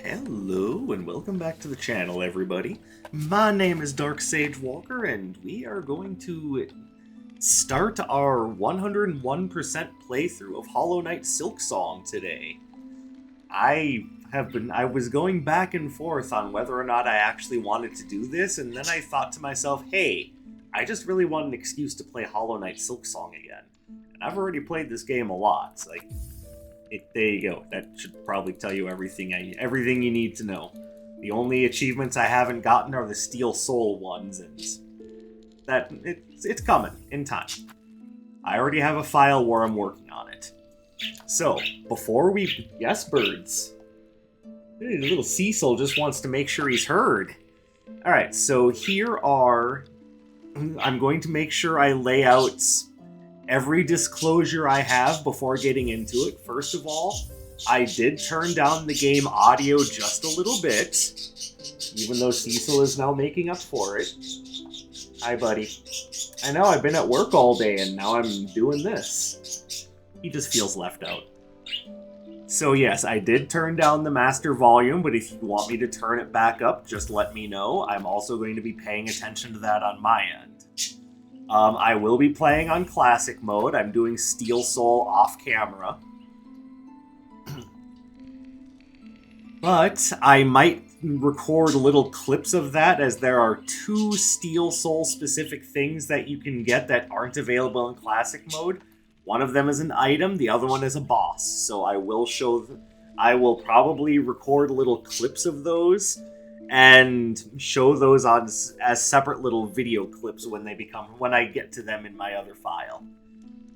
Hello and welcome back to the channel, everybody. My name is Dark Sage Walker, and we are going to start our 101% playthrough of Hollow Knight Silksong today. I was going back and forth on whether or not I actually wanted to do this, and then I thought to myself, hey, I just really want an excuse to play Hollow Knight Silksong again. And I've already played this game a lot, there you go. That should probably tell you everything you need to know. The only achievements I haven't gotten are the Steel Soul ones, and it's coming in time. I already have a file where I'm working on it. So, before we... Yes, birds. The little Cecil just wants to make sure he's heard. Alright, so here are... I'm going to make sure I lay out every disclosure I have before getting into it. First of all, I did turn down the game audio just a little bit, even though Cecil is now making up for it. Hi, buddy. I know, I've been at work all day and now I'm doing this. He just feels left out. So yes, I did turn down the master volume, but if you want me to turn it back up, just let me know. I'm also going to be paying attention to that on my end. I will be playing on classic mode. I'm doing Steel Soul off camera. But I might record little clips of that, as there are two Steel Soul specific things that you can get that aren't available in classic mode. One of them is an item, the other one is a boss. So I will probably record little clips of those and show those as separate little video clips when I get to them in my other file.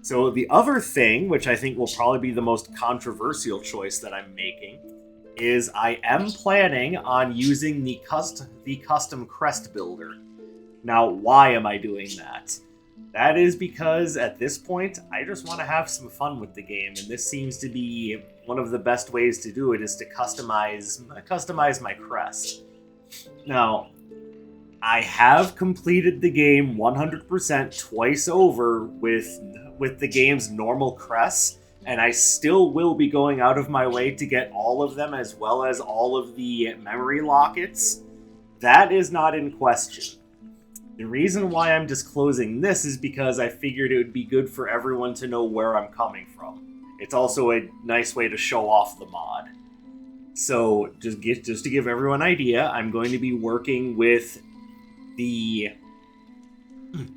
So the other thing, which I think will probably be the most controversial choice that I'm making, is I am planning on using the custom crest builder. Now, why am I doing that? That is because at this point, I just want to have some fun with the game, and this seems to be one of the best ways to do it, is to customize my crest. Now, I have completed the game 100% twice over with the game's normal crests, and I still will be going out of my way to get all of them, as well as all of the memory lockets. That is not in question. The reason why I'm disclosing this is because I figured it would be good for everyone to know where I'm coming from. It's also a nice way to show off the mod. So, just to give everyone an idea, I'm going to be working with the...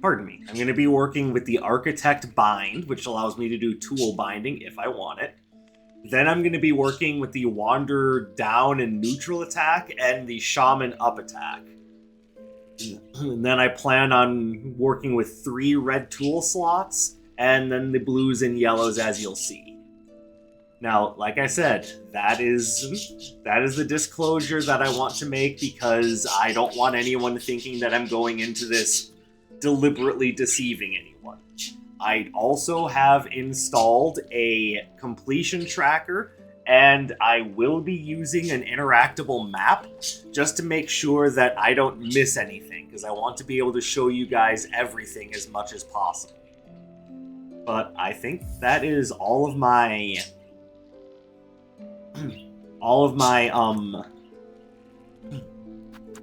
Pardon me. I'm going to be working with the Architect Bind, which allows me to do tool binding if I want it. Then I'm going to be working with the Wander down and neutral attack and the Shaman up attack. And then I plan on working with 3 red tool slots, and then the blues and yellows, as you'll see. Now, like I said, that is the disclosure that I want to make, because I don't want anyone thinking that I'm going into this deliberately deceiving anyone. I also have installed a completion tracker, and I will be using an interactable map just to make sure that I don't miss anything, because I want to be able to show you guys everything as much as possible. But I think that is all of my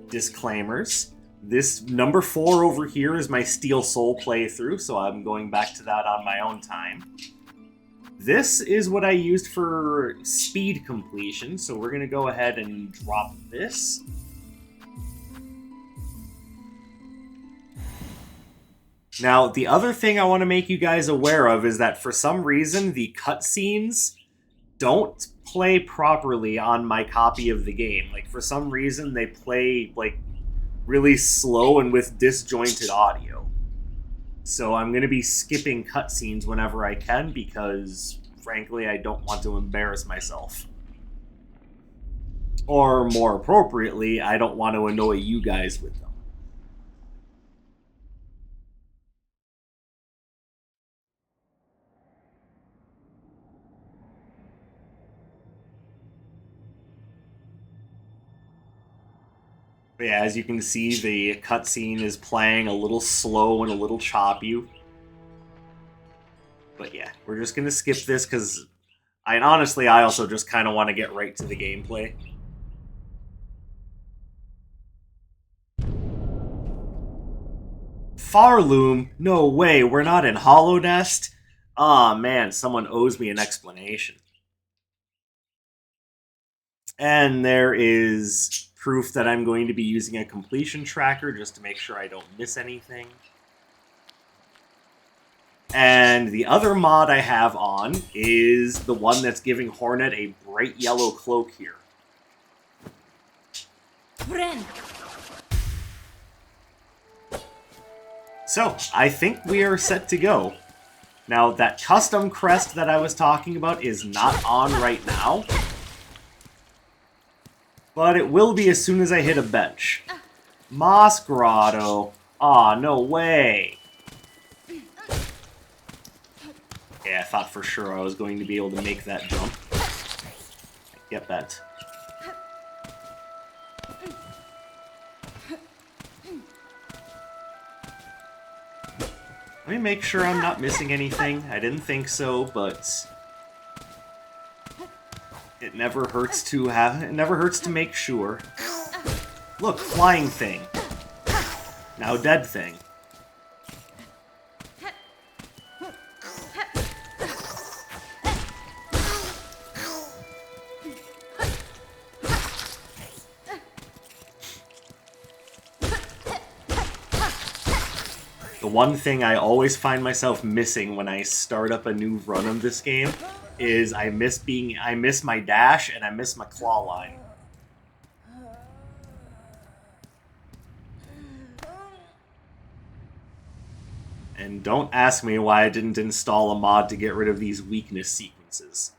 disclaimers. This number 4 over here is my Steel Soul playthrough, so I'm going back to that on my own time. This is what I used for speed completion, so we're going to go ahead and drop this. Now, the other thing I want to make you guys aware of is that for some reason, the cutscenes don't play properly on my copy of the game. Like, for some reason, they play, really slow and with disjointed audio. So I'm going to be skipping cutscenes whenever I can, because, frankly, I don't want to embarrass myself. Or, more appropriately, I don't want to annoy you guys with them. But yeah, as you can see, the cutscene is playing a little slow and a little choppy. But yeah, we're just going to skip this because I also just kind of want to get right to the gameplay. Pharloom? No way, we're not in Hollow Nest? Aw, man, someone owes me an explanation. And there is proof that I'm going to be using a completion tracker just to make sure I don't miss anything. And the other mod I have on is the one that's giving Hornet a bright yellow cloak here. So, I think we are set to go. Now, that custom crest that I was talking about is not on right now. But it will be as soon as I hit a bench. Moss Grotto. Aw, no way. Yeah, I thought for sure I was going to be able to make that jump. Get that. Let me make sure I'm not missing anything. I didn't think so, but it never hurts to make sure. Look, flying thing. Now dead thing. The one thing I always find myself missing when I start up a new run of this game is I miss my dash and I miss my claw line. And don't ask me why I didn't install a mod to get rid of these weakness sequences.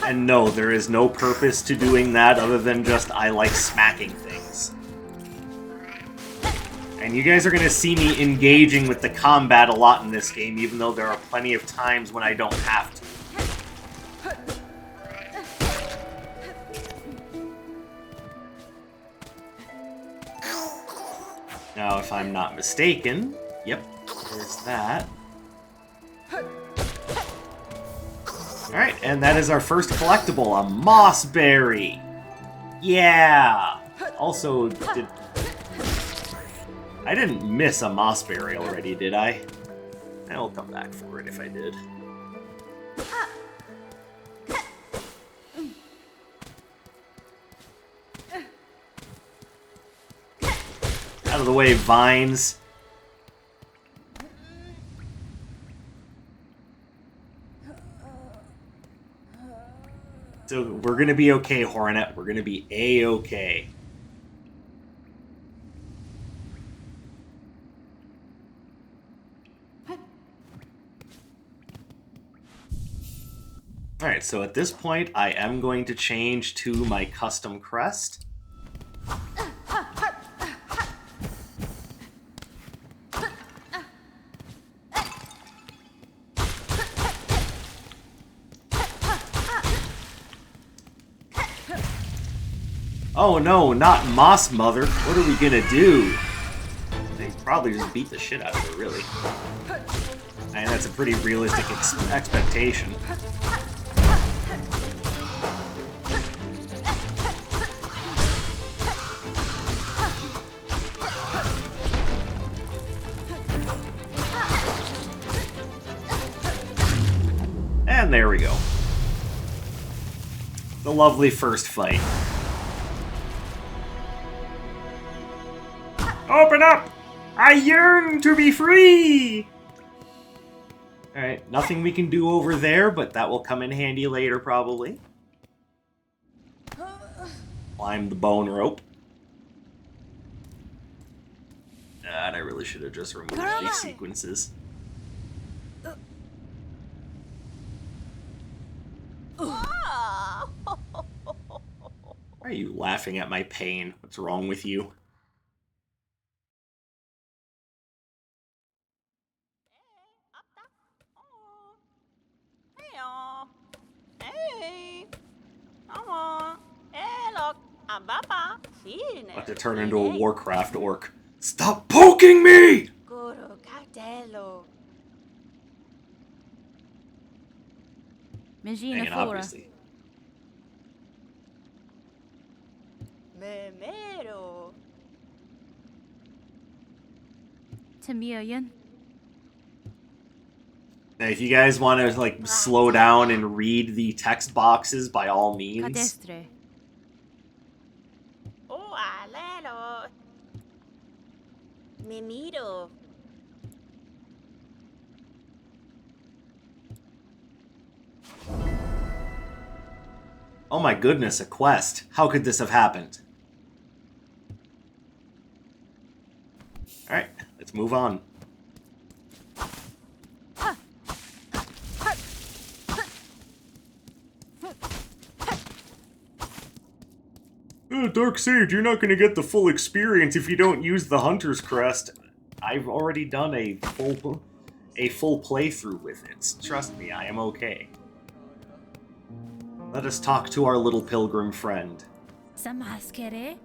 And no, there is no purpose to doing that other than just I like smacking things. And you guys are going to see me engaging with the combat a lot in this game, even though there are plenty of times when I don't have to. Now, if I'm not mistaken, yep, there's that. Alright, and that is our first collectible, a Mossberry! Yeah! Also, I didn't miss a Mossberry already, did I? I'll come back for it if I did. Out of the way, vines. So we're gonna be okay, Hornet. We're gonna be A-okay. Alright, so at this point, I am going to change to my custom crest. Oh no, not Moss Mother. What are we gonna do? They probably just beat the shit out of her, really. And that's a pretty realistic expectation. And there we go. The lovely first fight. Open up! I yearn to be free! Alright, nothing we can do over there, but that will come in handy later, probably. Climb the bone rope. God, I really should have just removed these sequences. Why are you laughing at my pain? What's wrong with you? About to turn into a Warcraft orc. Stop poking me! And obviously. Memero. Tamilian. Now, if you guys want to like slow down and read the text boxes, by all means. Cadestre. Oh, alelo. Memiro. Oh my goodness, a quest. How could this have happened? Alright, let's move on. Dark Sage, you're not going to get the full experience if you don't use the Hunter's Crest. I've already done a full playthrough with it. Trust me, I am okay. Let us talk to our little pilgrim friend. Samaskere.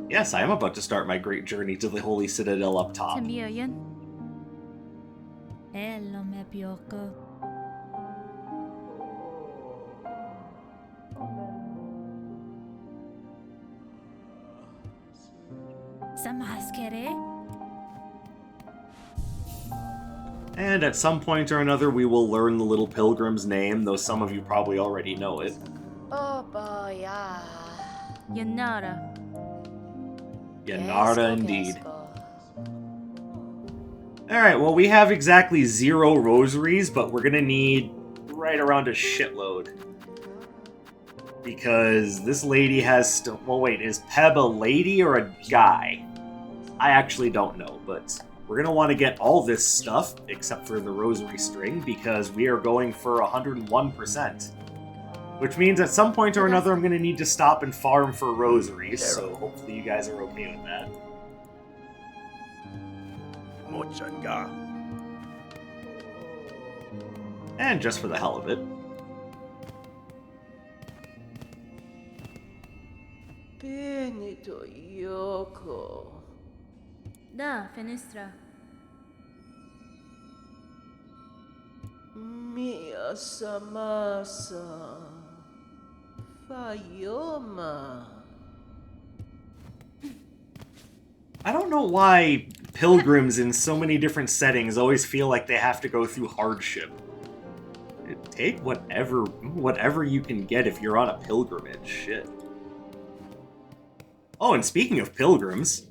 Yes, I am about to start my great journey to the Holy Citadel up top. Tamilian. Hello, me pioko. Samaskere. And at some point or another, we will learn the little pilgrim's name, though some of you probably already know it. Oh, boy, yeah. Yanara. Yanara, indeed. Alright, well, we have exactly 0 rosaries, but we're gonna need right around a shitload. Because this lady has... well, wait, is Pebb a lady or a guy? I actually don't know, but... we're going to want to get all this stuff, except for the rosary string, because we are going for 101%. Which means at some point or another I'm going to need to stop and farm for rosaries, so hopefully you guys are okay with that. Mochanga. And just for the hell of it. Benito Yoko. Da, Fenestra. Mia Samasa. Fayoma. I don't know why pilgrims in so many different settings always feel like they have to go through hardship. Take whatever you can get if you're on a pilgrimage. Shit. Oh, and speaking of pilgrims...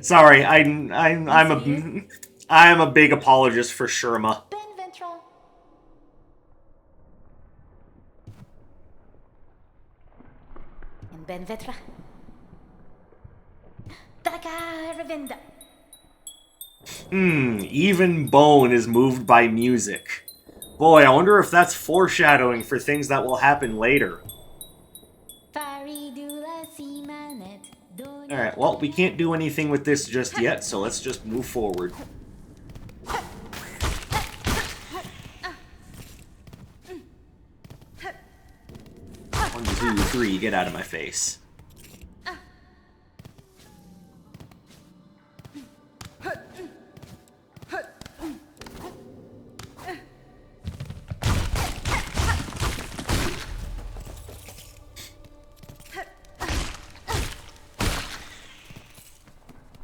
Sorry, I'm a big apologist for Sherma. Benvetra. Daga Ravenda. Even bone is moved by music. Boy, I wonder if that's foreshadowing for things that will happen later. Alright, well, we can't do anything with this just yet, so let's just move forward. 1, 2, 3, get out of my face.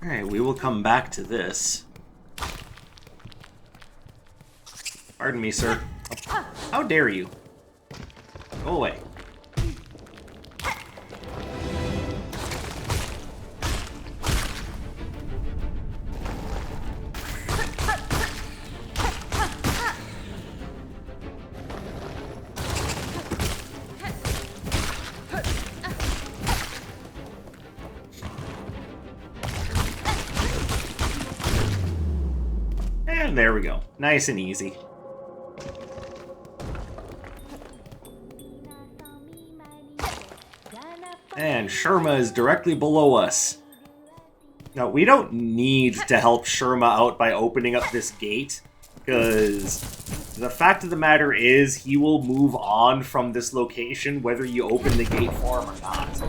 Alright, we will come back to this. Pardon me, sir. How dare you? Go away. And there we go. Nice and easy. And Sherma is directly below us. Now, we don't need to help Sherma out by opening up this gate, because the fact of the matter is he will move on from this location whether you open the gate for him or not.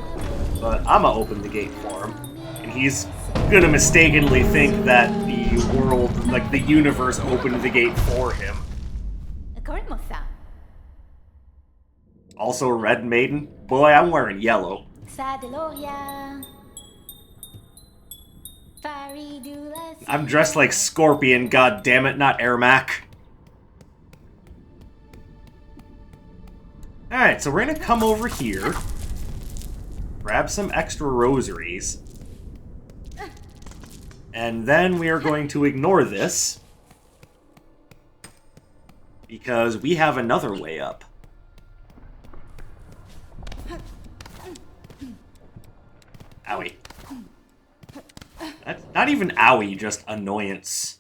But I'm gonna open the gate for him, and he's gonna mistakenly think that the world, like the universe, opened the gate for him. Also, Red Maiden. Boy, I'm wearing yellow. I'm dressed like Scorpion, goddammit, not Ermac. Alright, so we're gonna come over here, grab some extra rosaries, and then we are going to ignore this, because we have another way up. Owie. That's not even owie, just annoyance.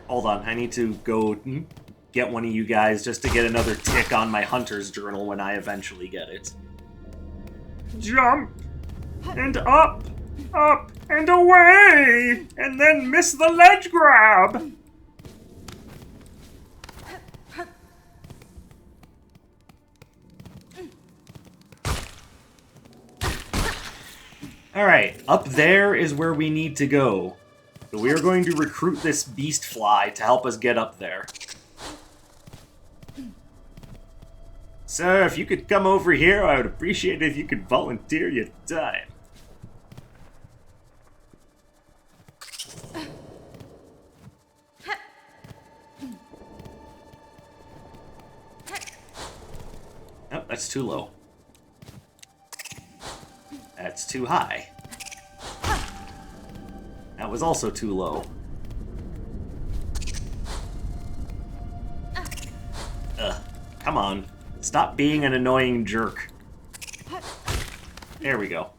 Hold on, I need to go get one of you guys just to get another tick on my hunter's journal when I eventually get it. Jump! And up! Up! And away! And then miss the ledge grab! Alright, up there is where we need to go. So we are going to recruit this beast fly to help us get up there. Sir, if you could come over here, I would appreciate it if you could volunteer your time. Oh, that's too low. That's too high. That was also too low. Come on. Stop being an annoying jerk. There we go.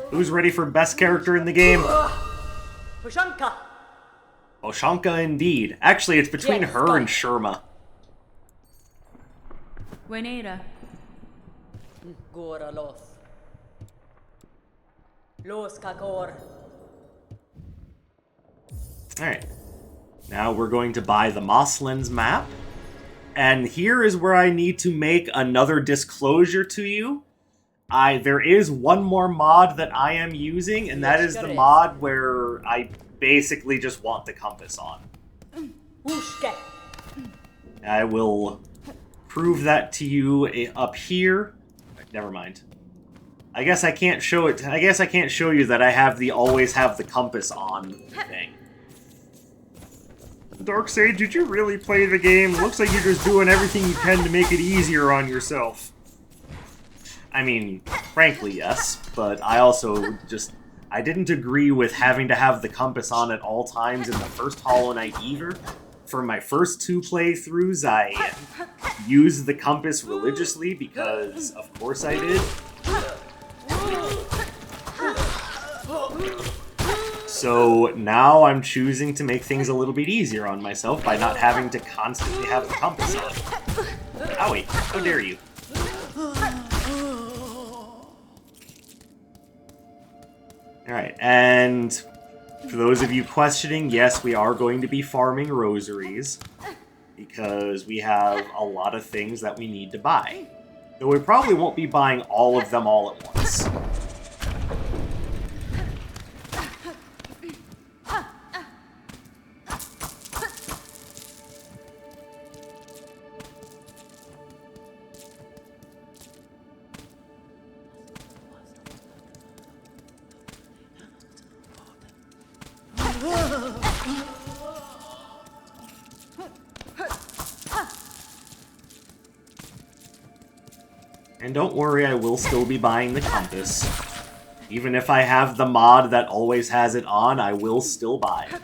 Who's ready for best character in the game? Oshanka indeed. Actually, it's between her and Sherma. Buenera. Gora los. Los kakor. Alright. Now we're going to buy the Mosslands map. And here is where I need to make another disclosure to you. There is one more mod that I am using, and that is the mod where I basically just want the compass on. I will prove that to you up here. Never mind. I guess I can't show it. I guess I can't show you that I have the always have the compass on thing. Darksage, did you really play the game? Looks like you're just doing everything you can to make it easier on yourself. I mean, frankly, yes, but I also just... I didn't agree with having to have the compass on at all times in the first Hollow Knight either. For my first 2 playthroughs, I used the compass religiously because, of course, I did. So now I'm choosing to make things a little bit easier on myself by not having to constantly have the compass on. Owie, how dare you. Alright, and for those of you questioning, yes, we are going to be farming rosaries, because we have a lot of things that we need to buy. Though we probably won't be buying all of them all at once. And don't worry, I will still be buying the compass. Even if I have the mod that always has it on, I will still buy it.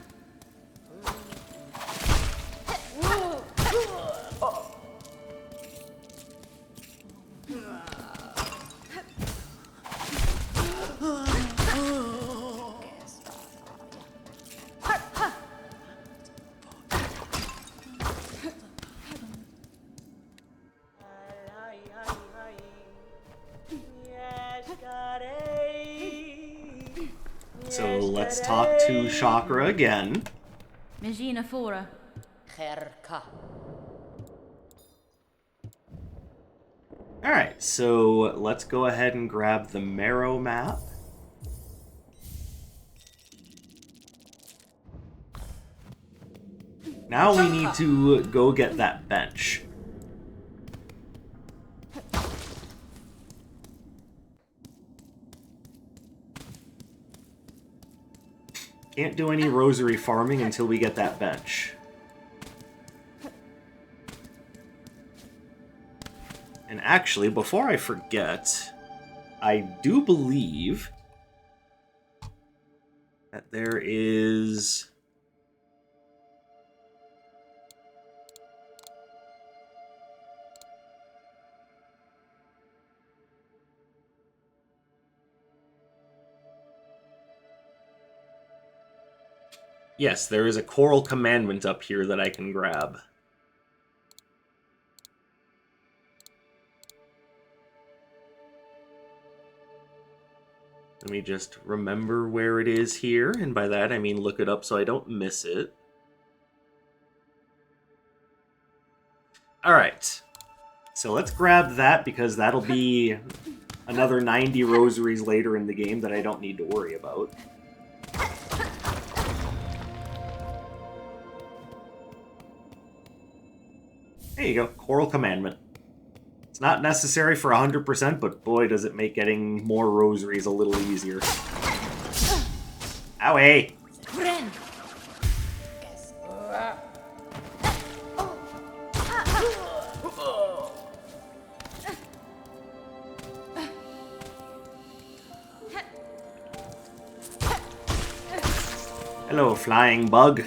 So let's talk to Shakra again. Megina Fora. Kherka. Alright, so let's go ahead and grab the Marrow Map. Now we need to go get that bench. Can't do any rosary farming until we get that bench. And actually, before I forget, I do believe that there is... Yes, there is a Choral Commandment up here that I can grab. Let me just remember where it is here, and by that I mean look it up so I don't miss it. Alright, so let's grab that because that'll be another 90 rosaries later in the game that I don't need to worry about. There you go, Choral Commandment. It's not necessary for 100%, but boy does it make getting more rosaries a little easier. Owie! Hello, flying bug.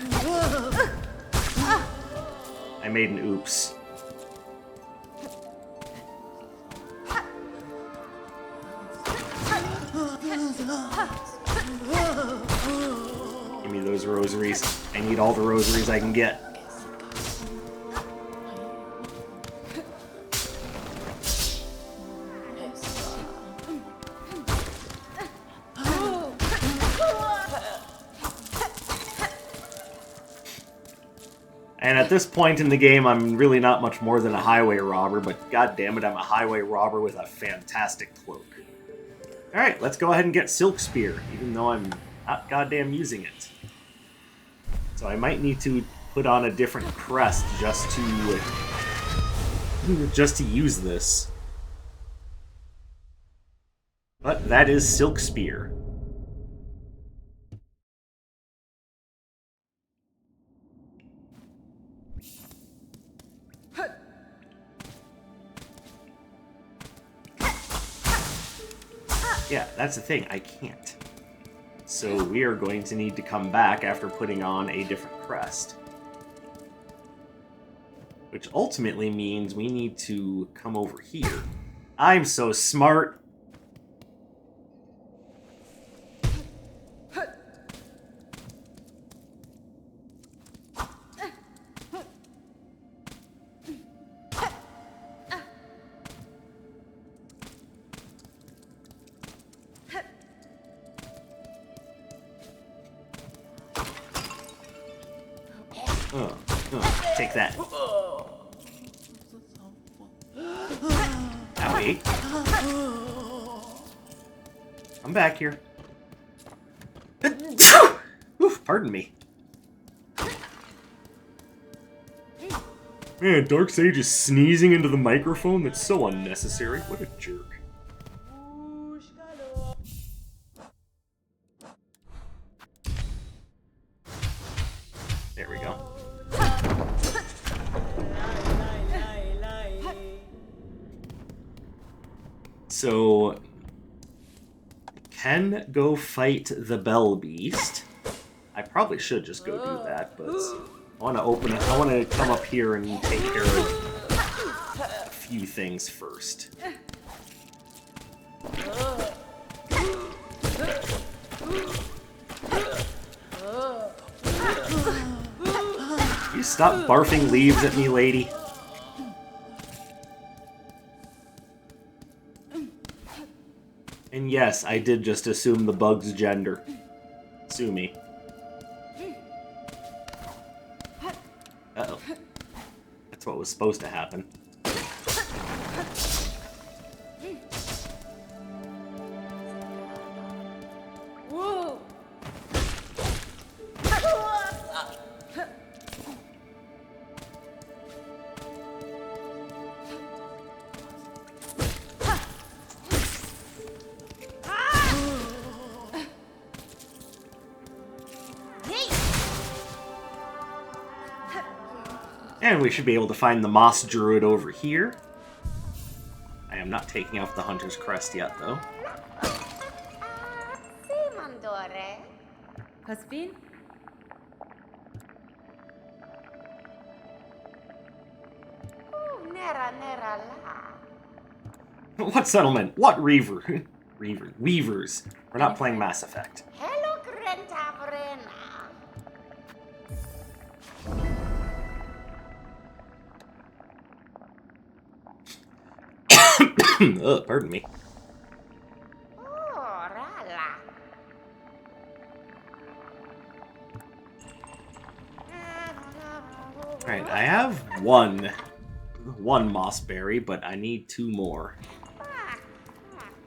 I made an oops. Give me those rosaries. I need all the rosaries I can get. And at this point in the game, I'm really not much more than a highway robber, but god damn it, I'm a highway robber with a fantastic cloak. Alright, let's go ahead and get Silkspear, even though I'm not goddamn using it. So I might need to put on a different crest just to use this. But that is Silkspear. Yeah, that's the thing, I can't. So we are going to need to come back after putting on a different crest. Which ultimately means we need to come over here. I'm so smart! Take that. Owie. I'm back here. Oof, pardon me. Man, Darksage is sneezing into the microphone? That's so unnecessary. What a jerk. There we go. So, can go fight the Bell Beast. I probably should just go do that, but I want to open it. I want to come up here and take care of a few things first. You stop barfing leaves at me, lady. And yes, I did just assume the bug's gender. Sue me. Uh-oh. That's what was supposed to happen. Whoa! And we should be able to find the Moss Druid over here. I am not taking off the Hunter's Crest yet, though. Caspin? What settlement? What Reaver? Weavers. We're not playing Mass Effect. Ugh, pardon me. Alright, I have one Mossberry, but I need 2 more.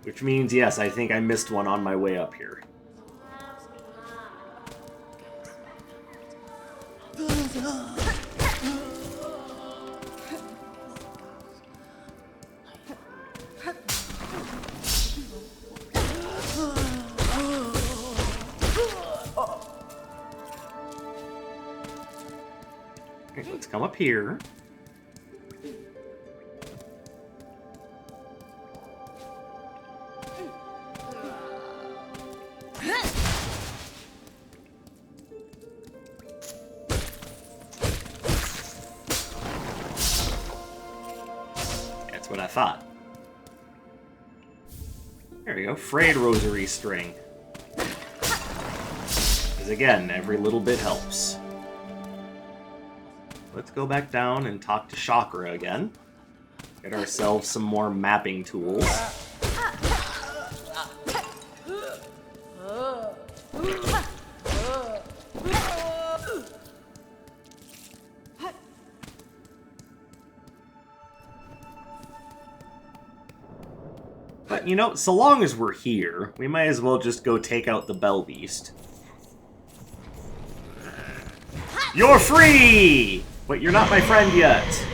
Which means, yes, I think I missed one on my way up here. Okay, let's come up here. That's what I thought. There we go, frayed rosary string. Because again, every little bit helps. Let's go back down and talk to Shakra again. Get ourselves some more mapping tools. But, you know, so long as we're here, we might as well just go take out the Bell Beast. You're free! But you're not my friend yet.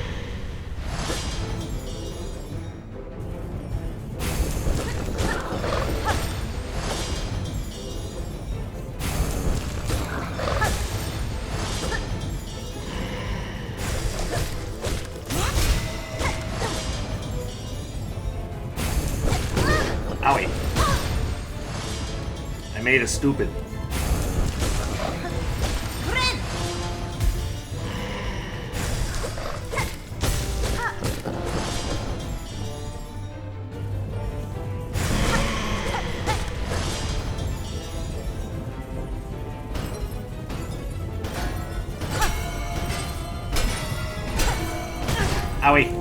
Owie. I made a stupid. Owie.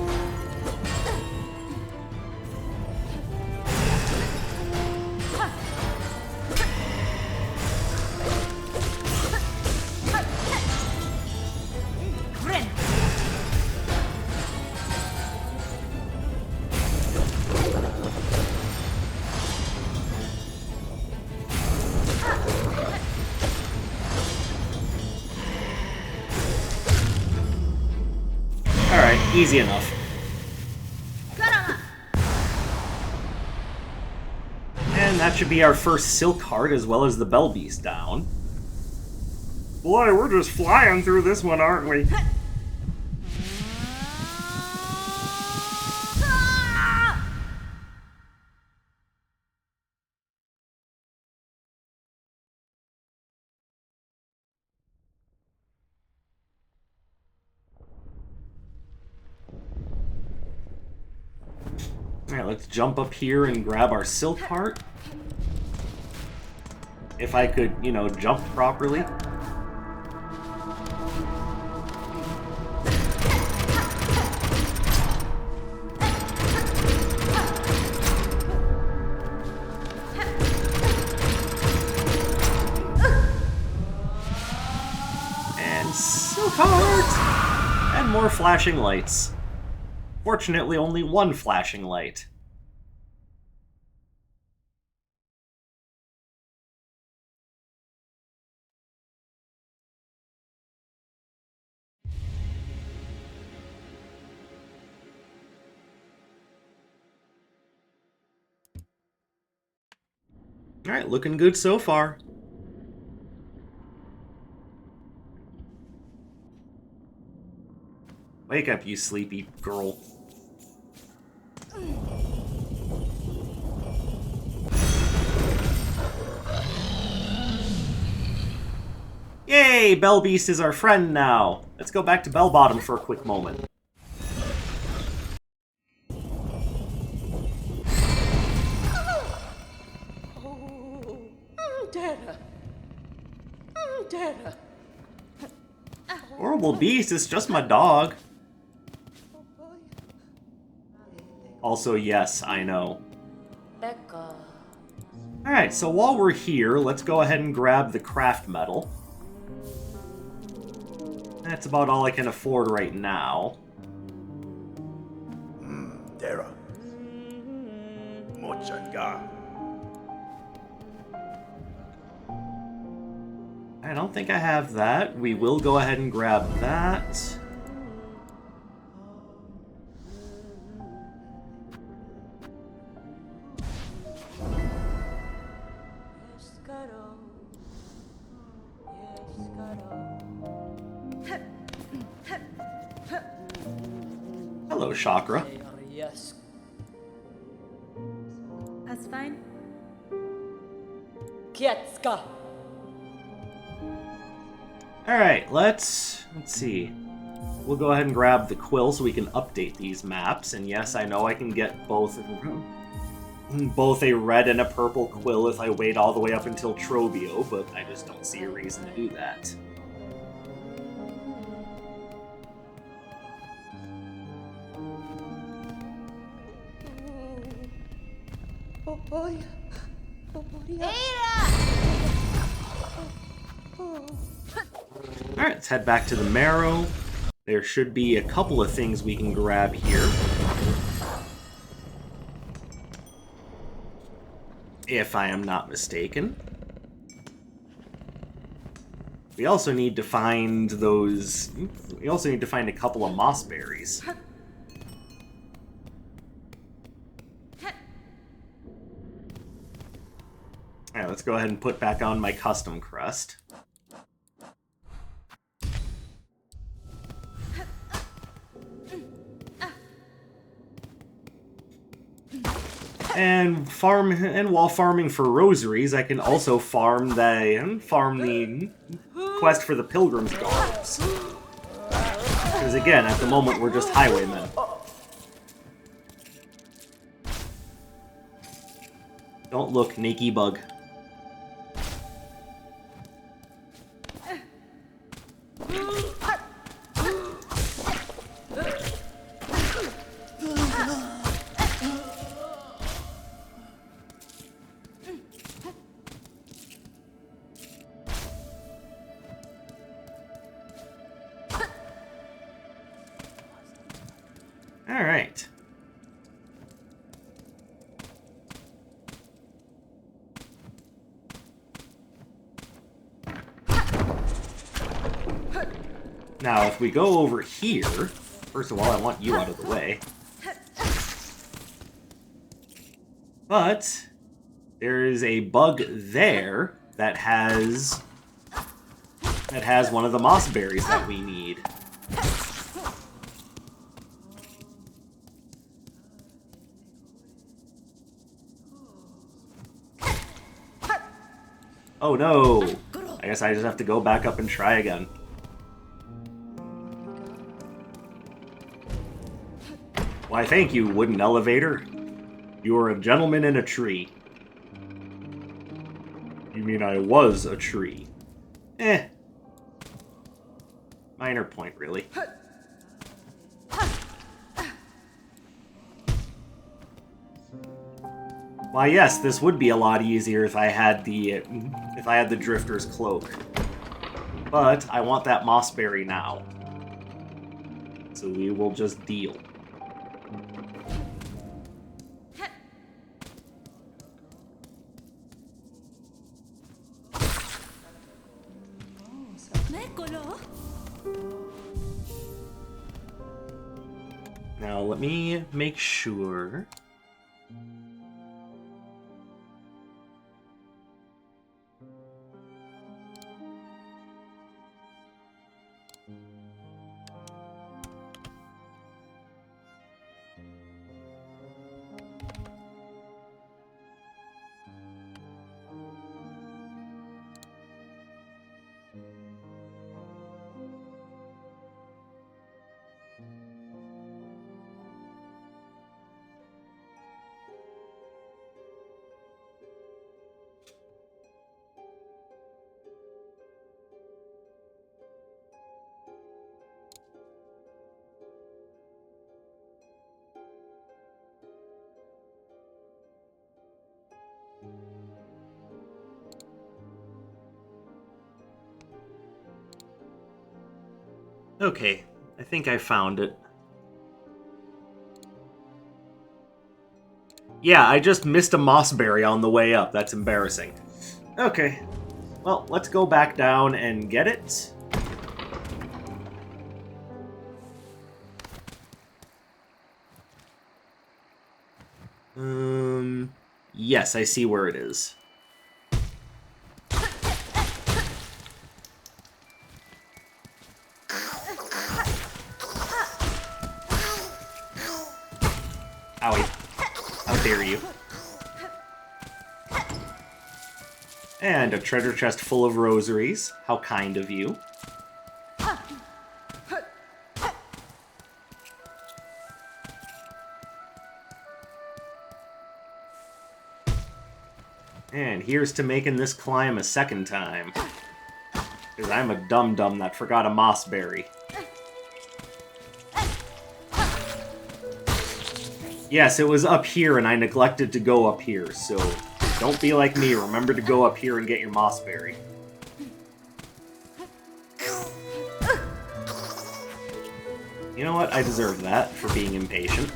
Alright, easy enough. And that should be our first Silk Heart as well as the Bell Beast down. Boy, we're just flying through this one, aren't we? Alright, let's jump up here and grab our Silk Heart. If I could, you know, jump properly. cart! And more flashing lights. Fortunately, only one flashing light. Alright, looking good so far. Wake up, you sleepy girl. Yay! Bell Beast is our friend now. Let's go back to Bell Bottom for a quick moment. Horrible Beast, it's just my dog. Also, yes, I know. Alright, so while we're here, let's go ahead and grab the CraftMetal. That's about all I can afford right now. Dera. Mochanga. I don't think I have that. We will go ahead and grab that. Hello, Shakra. That's fine. Kietska. Alright, let's see. We'll go ahead and grab the Quill so we can update these maps. And yes, I know I can get both a red and a purple Quill if I wait all the way up until Trovio, but I just don't see a reason to do that. Alright, let's head back to the Marrow. There should be a couple of things we can grab here. If I am not mistaken. We also need to find those... We also need to find a couple of Mossberries. Alright, let's go ahead and put back on my custom crest. And while farming for rosaries, I can also farm the quest for the Pilgrim's Garbs. Because again, at the moment we're just highwaymen. Don't look, Nakey Bug. Alright. Now, if we go over here, first of all, I want you out of the way. But there is a bug there that has one of the Mossberries that we need. Oh no! I guess I just have to go back up and try again. Why, thank you, wooden elevator. You are a gentleman in a tree. You mean I was a tree? Minor point, really. Why, yes, this would be a lot easier if I had the Drifter's Cloak. But I want that Mossberry now. So we will just deal. Now let me make sure. Okay, I think I found it. Yeah, I just missed a Mossberry on the way up. That's embarrassing. Okay, well, let's go back down and get it. Yes, I see where it is. Owie. How dare you. And a treasure chest full of rosaries. How kind of you. And here's to making this climb a second time. Because I'm a dum-dum that forgot a Mossberry. Yes, it was up here, and I neglected to go up here, so don't be like me. Remember to go up here and get your Mossberry. You know what? I deserve that for being impatient.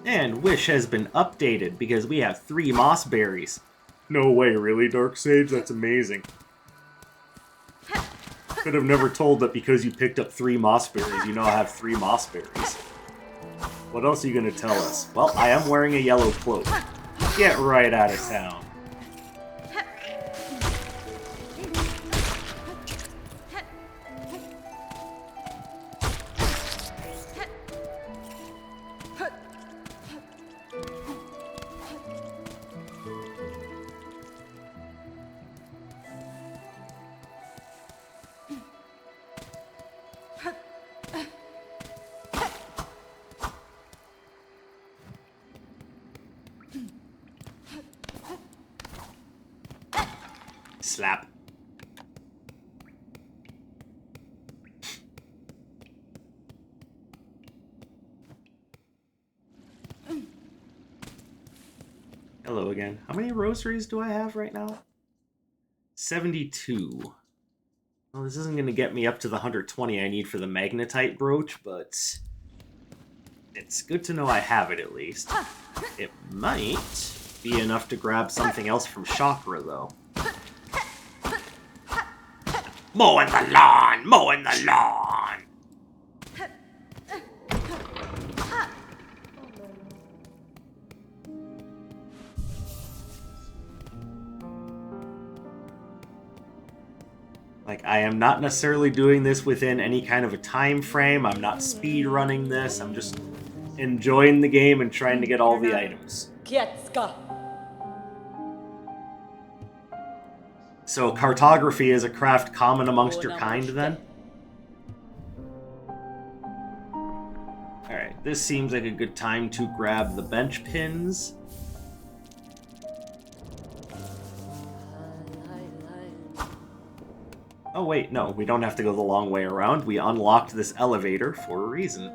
And Wish has been updated because we have 3 Mossberries. No way, really, Dark Sage? That's amazing. Could have never told that because you picked up 3 Mossberries, you now have 3 Mossberries. What else are you going to tell us? Well, I am wearing a yellow cloak. Get right out of town. Slap. Hello again. How many rosaries do I have right now? 72. Well, this isn't going to get me up to the 120 I need for the Magnetite brooch, but it's good to know I have it at least. It might be enough to grab something else from Shakra, though. Mowing the lawn! Mowing the lawn! Like, I am not necessarily doing this within any kind of a time frame. I'm not speed running this. I'm just enjoying the game and trying to get all the items. So cartography is a craft common amongst your kind, then? Alright, this seems like a good time to grab the bench pins. Oh wait, no, we don't have to go the long way around. We unlocked this elevator for a reason.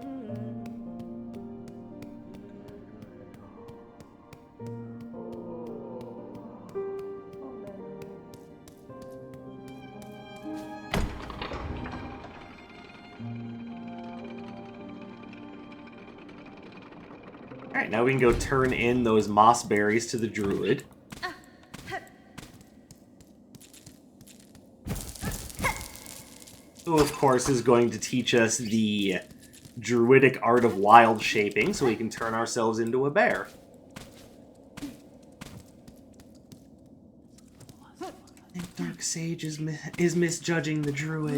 Alright, now we can go turn in those Mossberries to the Druid. Who, of course, is going to teach us the druidic art of wild shaping so we can turn ourselves into a bear. I think Dark Sage is misjudging the Druid.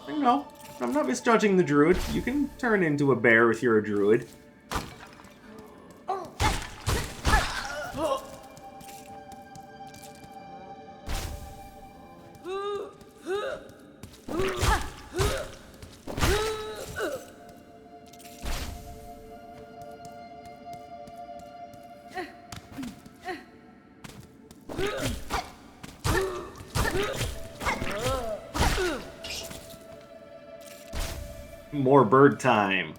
No, I'm not misjudging the Druid. You can turn into a bear if you're a Druid. More bird time.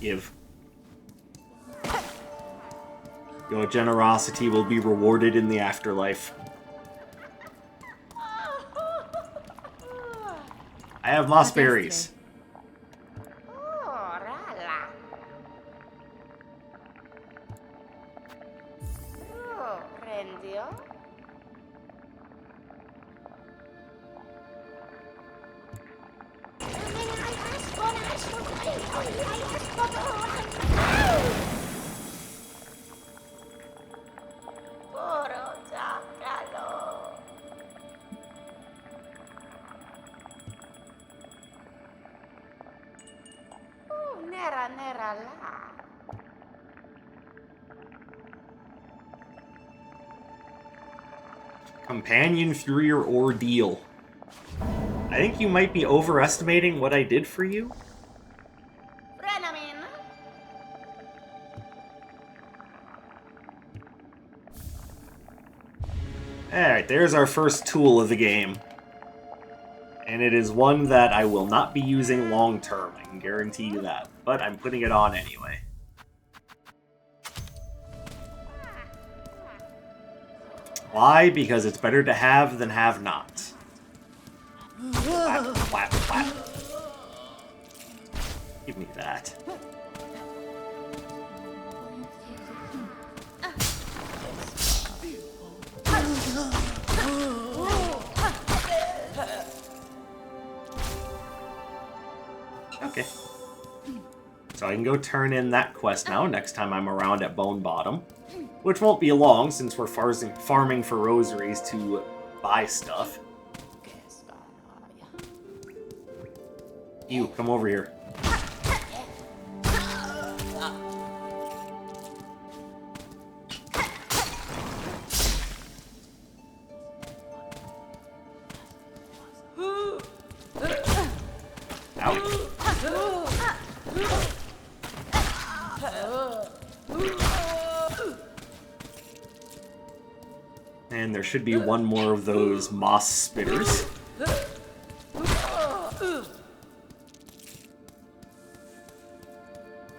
Give. Your generosity will be rewarded in the afterlife. I have mossberries. Companion through your ordeal. I think you might be overestimating what I did for you. Alright, there's our first tool of the game. And it is one that I will not be using long term, I can guarantee you that. But I'm putting it on anyway. Why? Because it's better to have than have not. Flap, flap, flap. Give me that. Okay. So I can go turn in that quest now next time I'm around at Bone Bottom. Which won't be long, since we're farming for rosaries to buy stuff. You, come over here. And there should be one more of those moss spitters.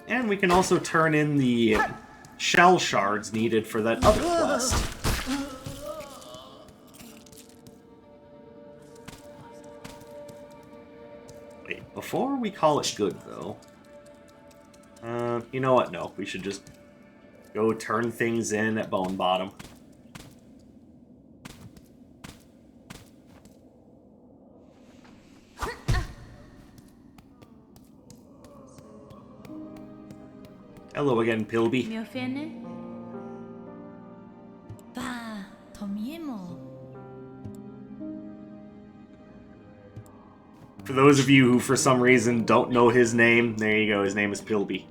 And we can also turn in the shell shards needed for that other quest. Wait, before we call it good, though... you know what? No, we should just go turn things in at Bone Bottom. Hello again, Pilby. Mio fene? Bah, Tomiemo. For those of you who for some reason don't know his name, there you go, his name is Pilby.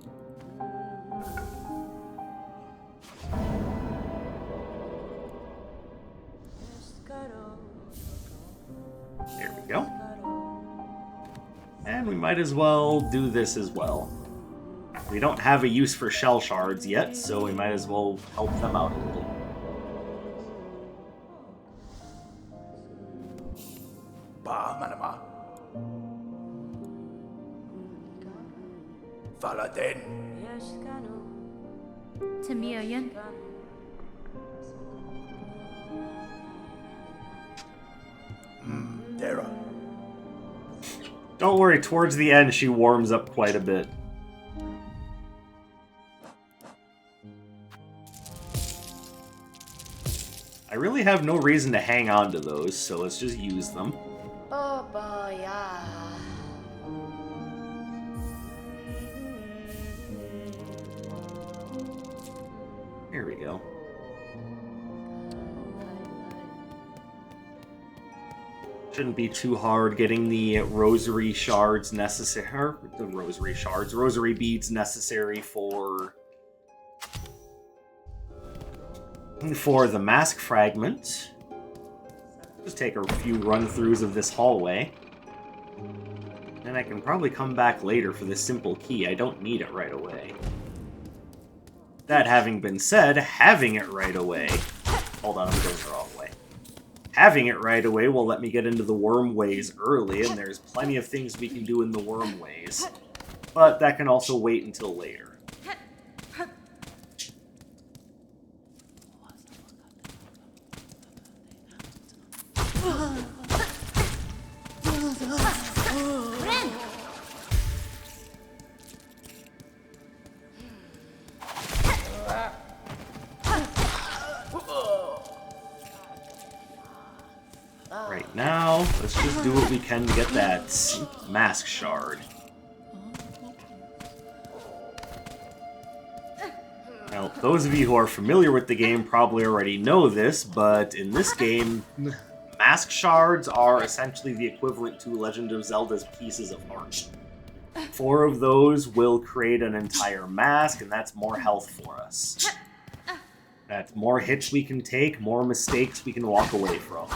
There we go. And we might as well do this as well. We don't have a use for shell shards yet, so we might as well help them out a little. Ba manama. Faladen. Tamioyan? Dera. Don't worry, towards the end she warms up quite a bit. I really have no reason to hang on to those, so let's just use them. Oh boy, yeah. Here we go. Shouldn't be too hard getting the rosary shards necessary. Rosary beads necessary for the mask fragment. Just take a few run-throughs of this hallway. And I can probably come back later for the simple key. I don't need it right away. That having been said, having it right away... Hold on, I'm going the wrong way. Having it right away will let me get into the wormways early, and there's plenty of things we can do in the wormways. But that can also wait until later. Right now, let's just do what we can to get that mask shard. Now, those of you who are familiar with the game probably already know this, but in this game, mask shards are essentially the equivalent to Legend of Zelda's pieces of art. 4 of those will create an entire mask, and that's more health for us. That's more hits we can take, more mistakes we can walk away from.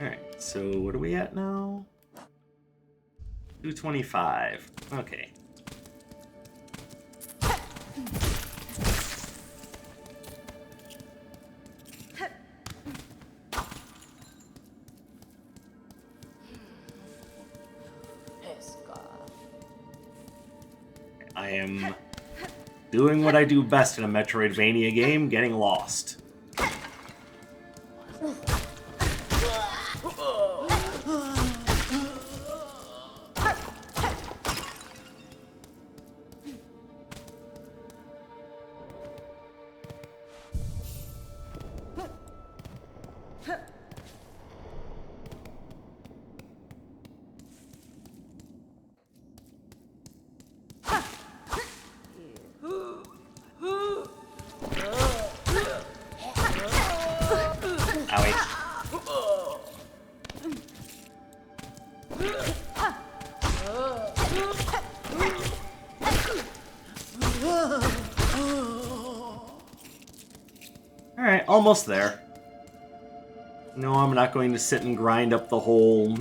Alright, so what are we at now? 225. Okay. I am doing what I do best in a Metroidvania game, getting lost. Alright, almost there. No, I'm not going to sit and grind up the whole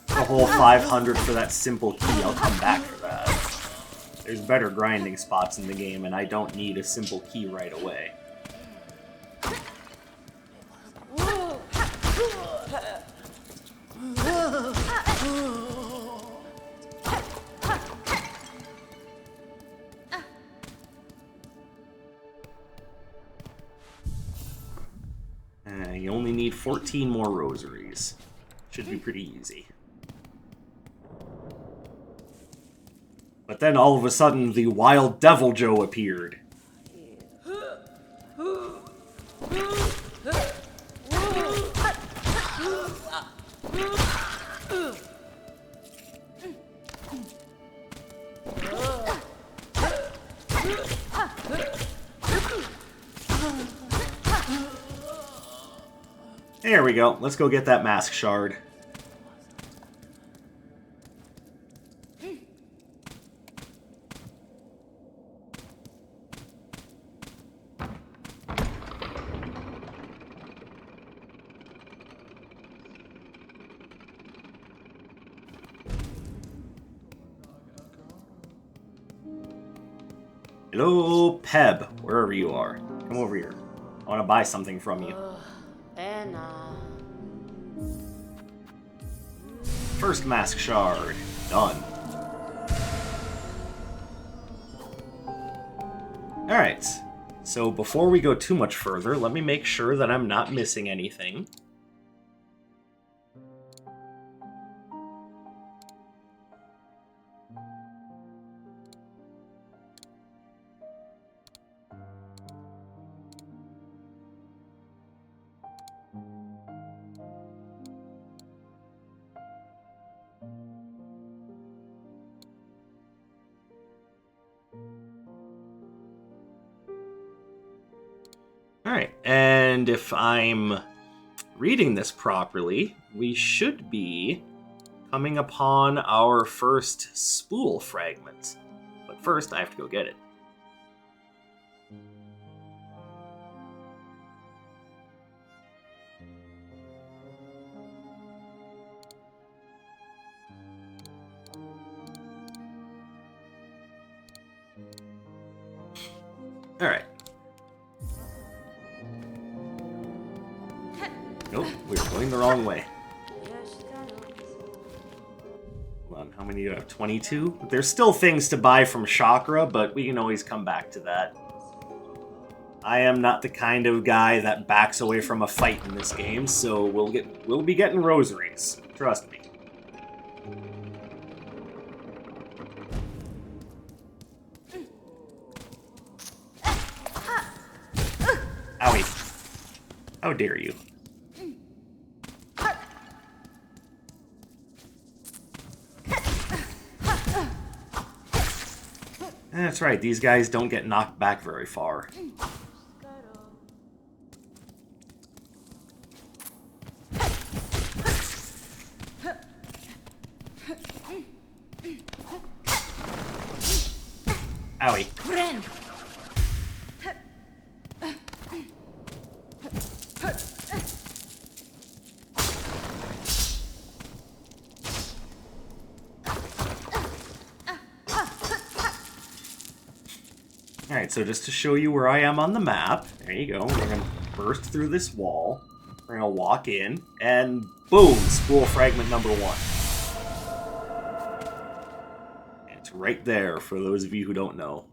500 for that simple key. I'll come back for that. There's better grinding spots in the game, and I don't need a simple key right away. We only need 14 more rosaries. Should be pretty easy. But then all of a sudden, the Wild Devil Joe appeared. There we go. Let's go get that mask shard. Hello, Pebb, wherever you are. Come over here. I want to buy something from you. First mask shard. Done. Alright. So before we go too much further, let me make sure that I'm not missing anything. Alright, and if I'm reading this properly, we should be coming upon our first Spool Fragment. But first, I have to go get it. Alright. Nope, we were going the wrong way. Hold on, how many do you have? 22? There's still things to buy from Shakra, but we can always come back to that. I am not the kind of guy that backs away from a fight in this game, so we'll be getting rosaries. Trust me. Owie. How dare you? That's right, these guys don't get knocked back very far. Owie. Alright, so just to show you where I am on the map, there you go, we're going to burst through this wall, we're going to walk in, and boom, Spool Fragment number 1. It's right there, for those of you who don't know.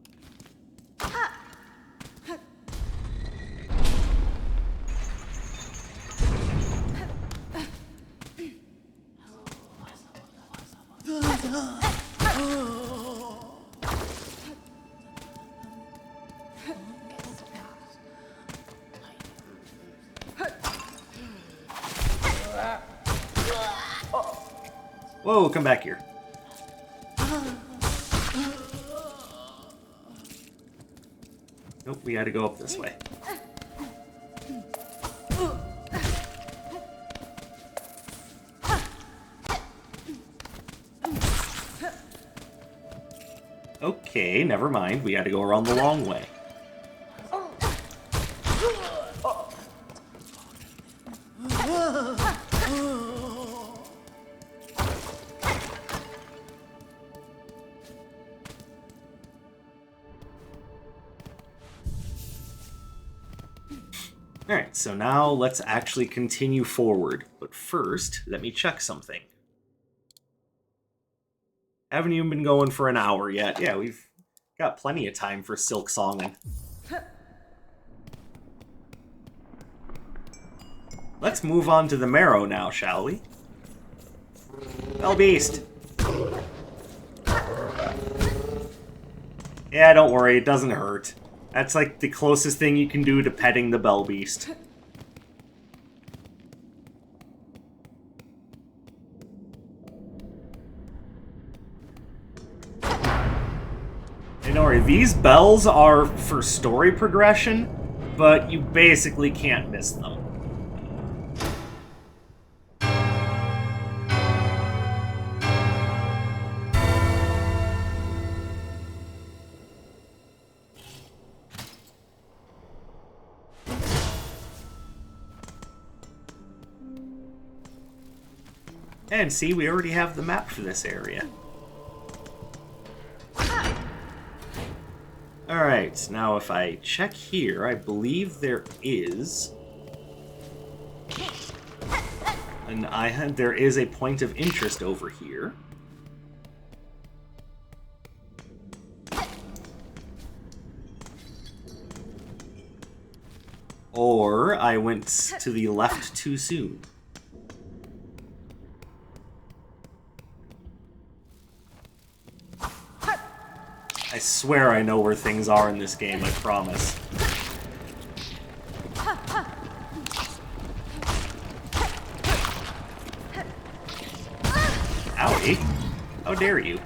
Whoa, come back here. Nope, we gotta go up this way. Okay, never mind. We gotta go around the long way. Alright, so now let's actually continue forward. But first, let me check something. Haven't even been going for an hour yet. Yeah, we've got plenty of time for Silksonging. Let's move on to the Marrow now, shall we? Bell Beast! Yeah, don't worry, it doesn't hurt. That's like the closest thing you can do to petting the Bell Beast. And don't worry, these bells are for story progression, but you basically can't miss them. And see, we already have the map for this area. Alright, now if I check here, I believe there is... there is a point of interest over here. Or I went to the left too soon. I swear I know where things are in this game, I promise. Howdy. How dare you?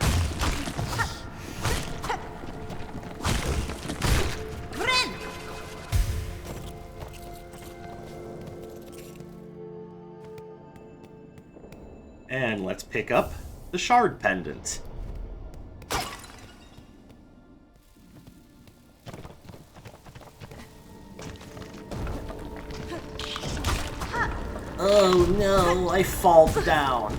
And let's pick up the Shard Pendant. Oh no, I fall down.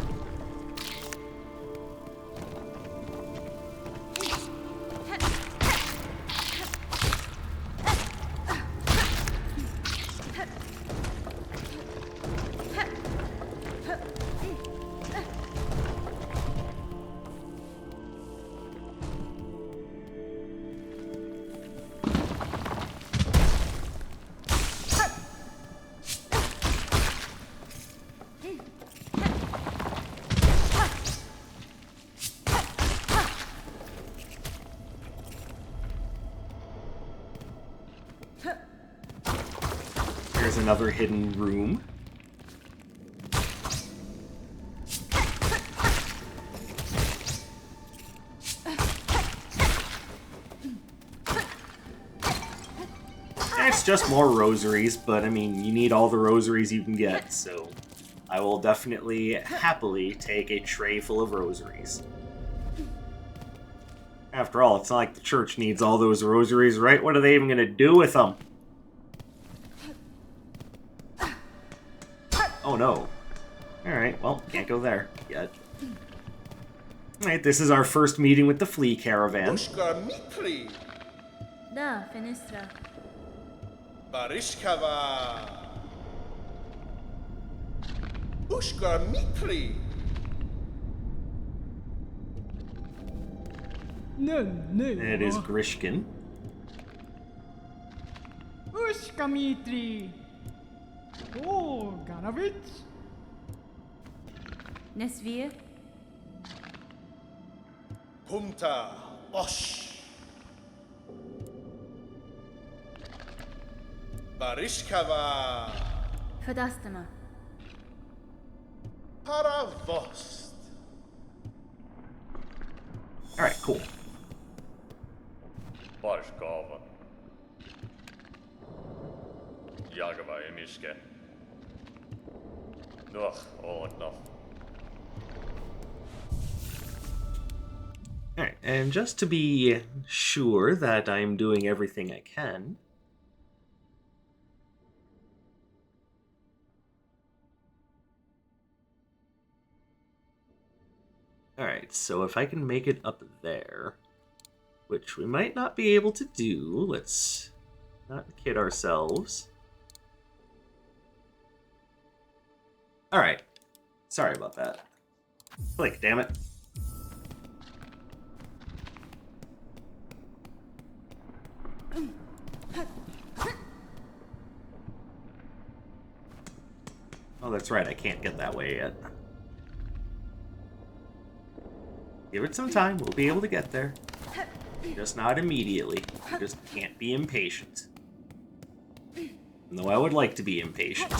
There's another hidden room. It's just more rosaries, but I mean, you need all the rosaries you can get, so I will definitely happily take a tray full of rosaries. After all, it's not like the church needs all those rosaries, right? What are they even going to do with them? Oh no. Alright, well, can't go there yet. Alright, this is our first meeting with the Flea caravan. Da, Fenestra. Barishkava. Ushka Mikli. It is Grishkin. Ushkamitri. Oh, Garavich. Nesvir. Pumta. Osh. Barishkava. Fadastama. Paravost. Alright, cool. Barishkava. Jagava Emiske. Ugh, all enough. Alright, and just to be sure that I'm doing everything I can... Alright, so if I can make it up there, which we might not be able to do, let's not kid ourselves. Alright, sorry about that. Click, damn it. that's right, I can't get that way yet. Give it some time, we'll be able to get there. Just not immediately. You just can't be impatient. Though I would like to be impatient.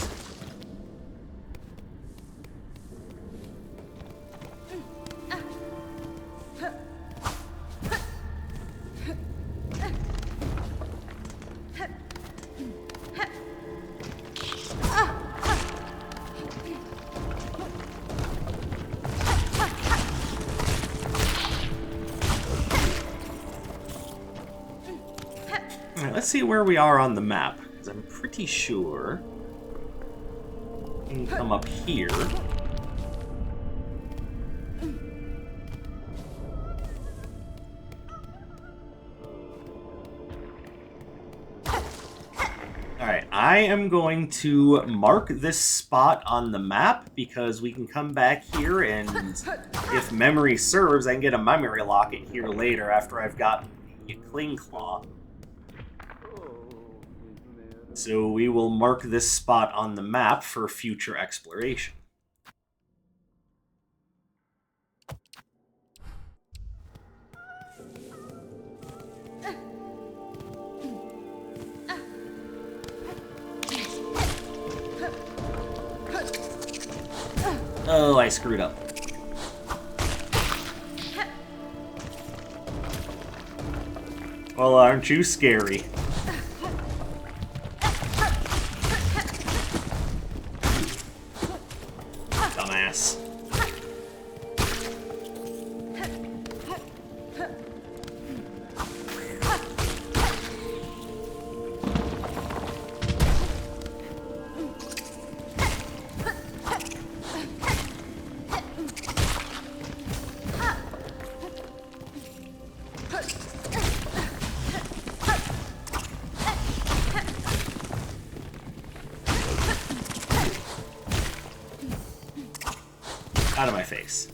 Let's see where we are on the map, because I'm pretty sure we can come up here. Alright, I am going to mark this spot on the map, because we can come back here and, if memory serves, I can get a memory locket here later after I've gotten the Cling Claw. So we will mark this spot on the map for future exploration. Oh, I screwed up. Well, aren't you scary? Dumbass. Out of my face.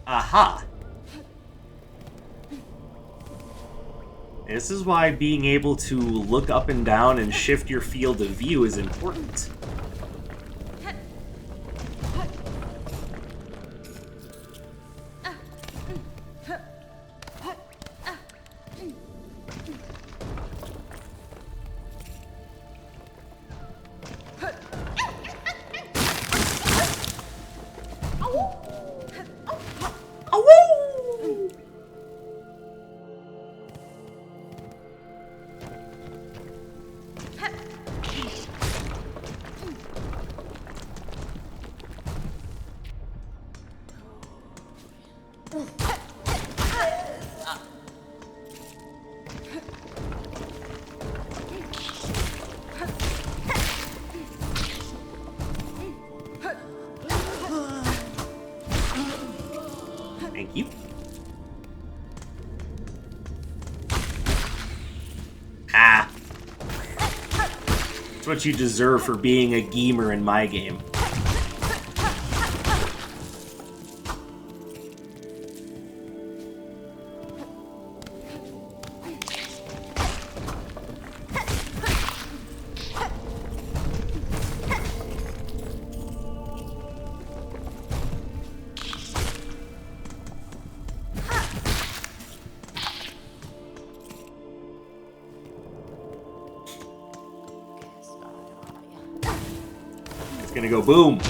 Aha! This is why being able to look up and down and shift your field of view is important. Thank you. Ah. That's what you deserve for being a gamer in my game. Gonna go boom.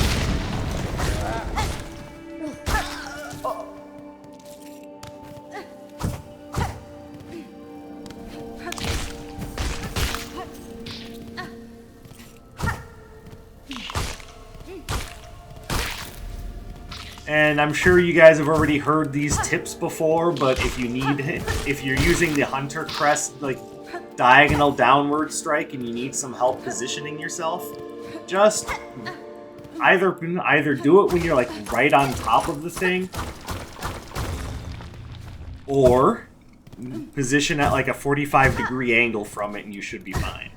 And I'm sure you guys have already heard these tips before, but if you're using the Hunter Crest, like diagonal downward strike, and you need some help positioning yourself, just either do it when you're like right on top of the thing, or position at like a 45-degree angle from it and you should be fine.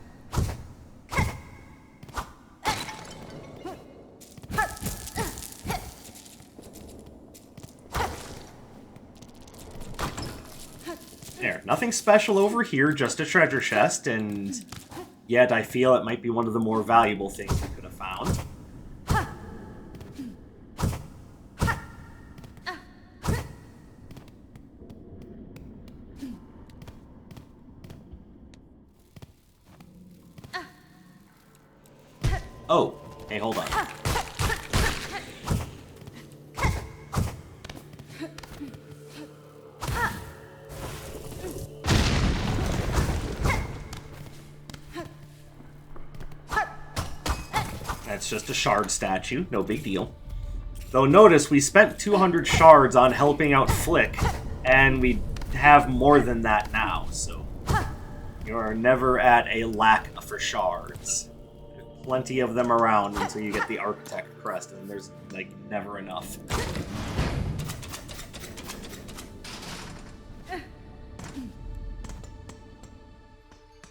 There, nothing special over here, just a treasure chest, and yet I feel it might be one of the more valuable things we could have found. Oh, hey, hold on. That's just a shard statue, no big deal. Though notice, we spent 200 shards on helping out Flick, and we have more than that now, so you're never at a lack for shards. Plenty of them around until you get the Architect crest, and there's, like, never enough.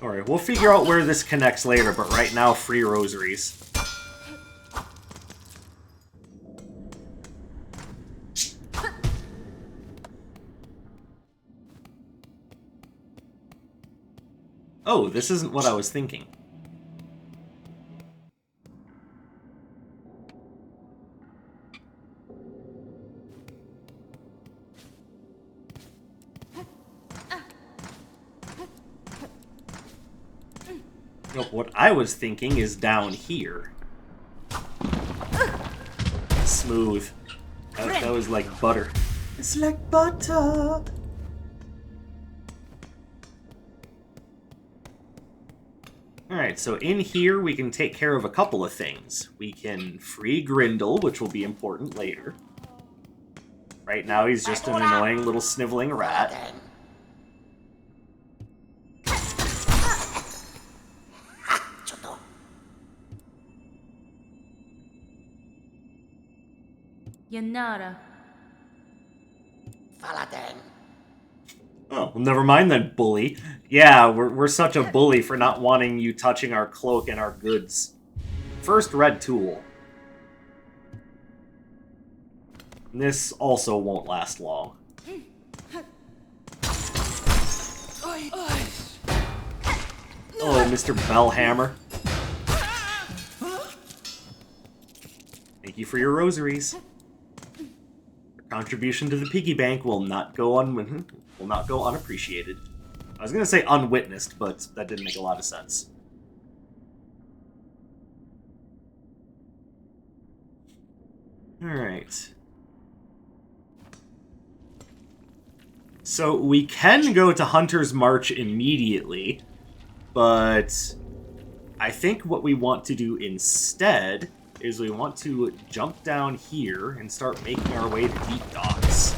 Alright, we'll figure out where this connects later, but right now, free rosaries. Oh, this isn't what I was thinking. Nope, what I was thinking is down here. Smooth. That was like butter. It's like butter. Alright, so in here we can take care of a couple of things. We can free Grindel, which will be important later. Right now he's just an annoying little sniveling rat. Yanara. Oh, well, never mind then, bully. Yeah, we're such a bully for not wanting you touching our cloak and our goods. First red tool. This also won't last long. Oh, Mr. Bellhammer. Thank you for your rosaries. Your contribution to the piggy bank will not go unappreciated. I was gonna say unwitnessed, but that didn't make a lot of sense. Alright. So we can go to Hunter's March immediately, but I think what we want to do instead is we want to jump down here and start making our way to Deep Docks.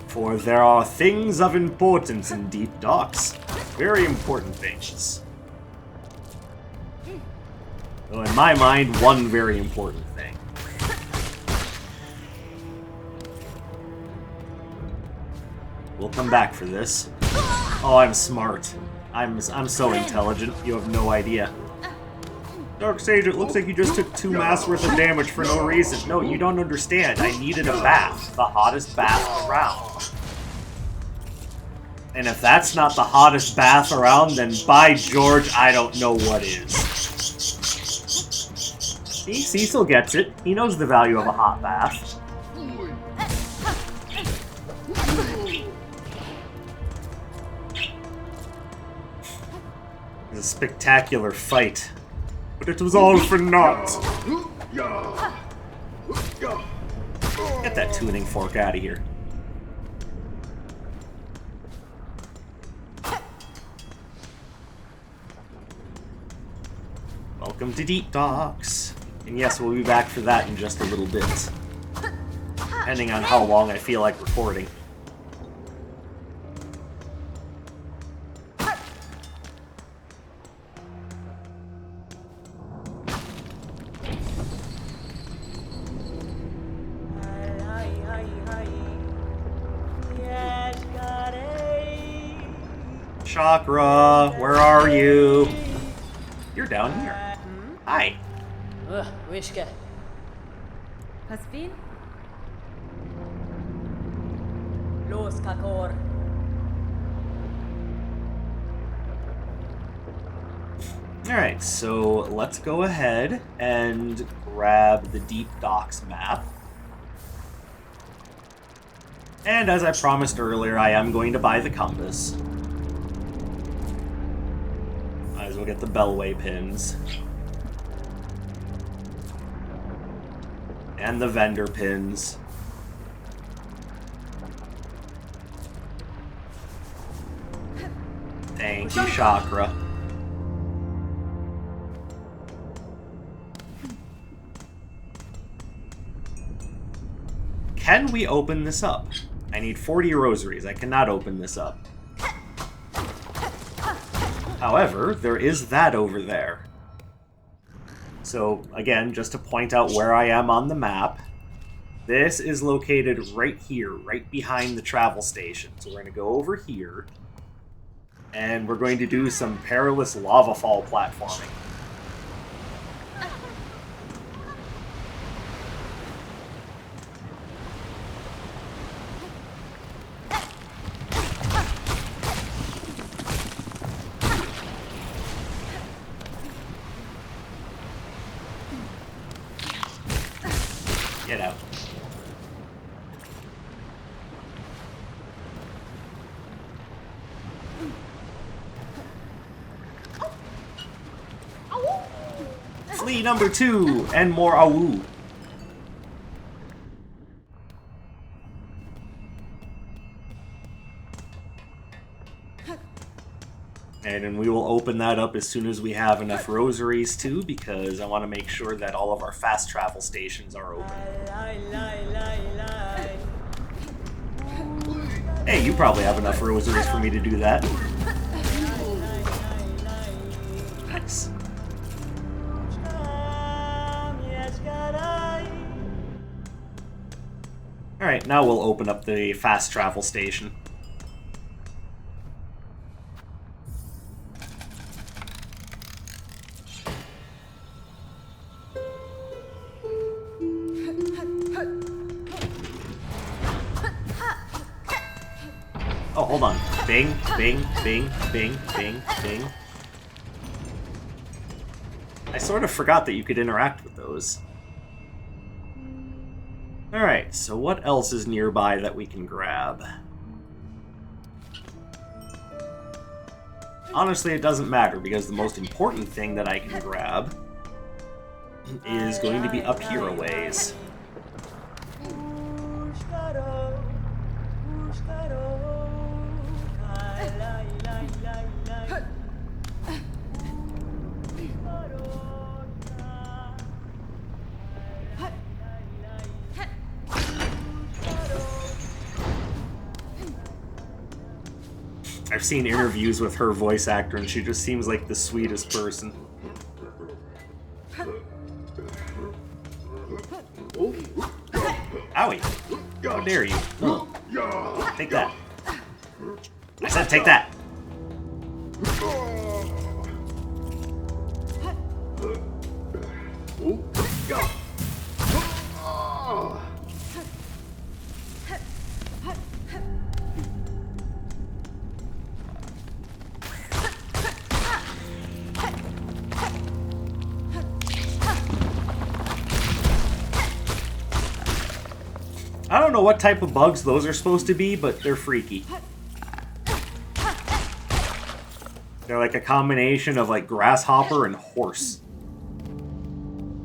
For there are things of importance in Deep Docks. Very important things. Though in my mind, one very important thing. We'll come back for this. Oh, I'm smart. I'm so intelligent, you have no idea. Dark Sage, it looks like you just took 2 mass worth of damage for no reason. No, you don't understand. I needed a bath. The hottest bath around. And if that's not the hottest bath around, then by George, I don't know what is. See, Cecil gets it. He knows the value of a hot bath. It was a spectacular fight. But it was all for naught. Get that tuning fork out of here. Welcome to Deep Docks. And yes, we'll be back for that in just a little bit. Depending on how long I feel like recording. Shakra, where are you? You're down here. Hi. Wishke. Pasvin? Los Kakor. Alright, so let's go ahead and grab the Deep Docks map. And as I promised earlier, I am going to buy the compass. Might as well get the Bellway pins. And the vendor pins. Thank you, Shakra. Can we open this up? I need 40 rosaries. I cannot open this up. However, there is that over there. So, again, just to point out where I am on the map, this is located right here, right behind the travel station. So we're going to go over here, and we're going to do some perilous lava fall platforming. Get out. Flea number 2 and more awoo. And then we will open that up as soon as we have enough rosaries too, because I want to make sure that all of our fast travel stations are open. Hey, you probably have enough rosaries for me to do that. Nice. Alright, now we'll open up the fast travel station. Oh, hold on. Bing, bing, bing, bing, bing, bing. I sort of forgot that you could interact with those. Alright, so what else is nearby that we can grab? Honestly, it doesn't matter, because the most important thing that I can grab is going to be up here a ways. I've seen interviews with her voice actor, and she just seems like the sweetest person. Owie! How dare you? Oh. Take that. I said take that! I don't know what type of bugs those are supposed to be, but they're freaky. They're like a combination of like grasshopper and horse.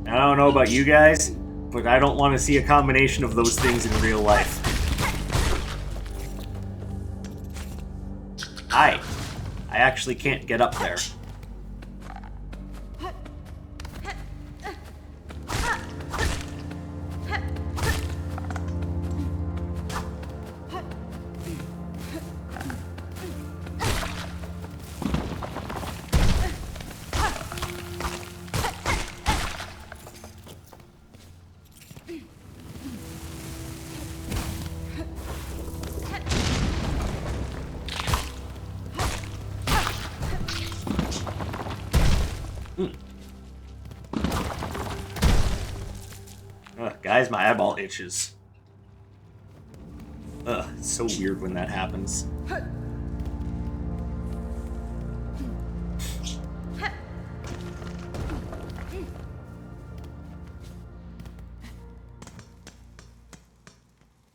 I don't know about you guys, but I don't want to see a combination of those things in real life. Hi. I actually can't get up there. Ugh, guys, my eyeball itches. Ugh, it's so weird when that happens.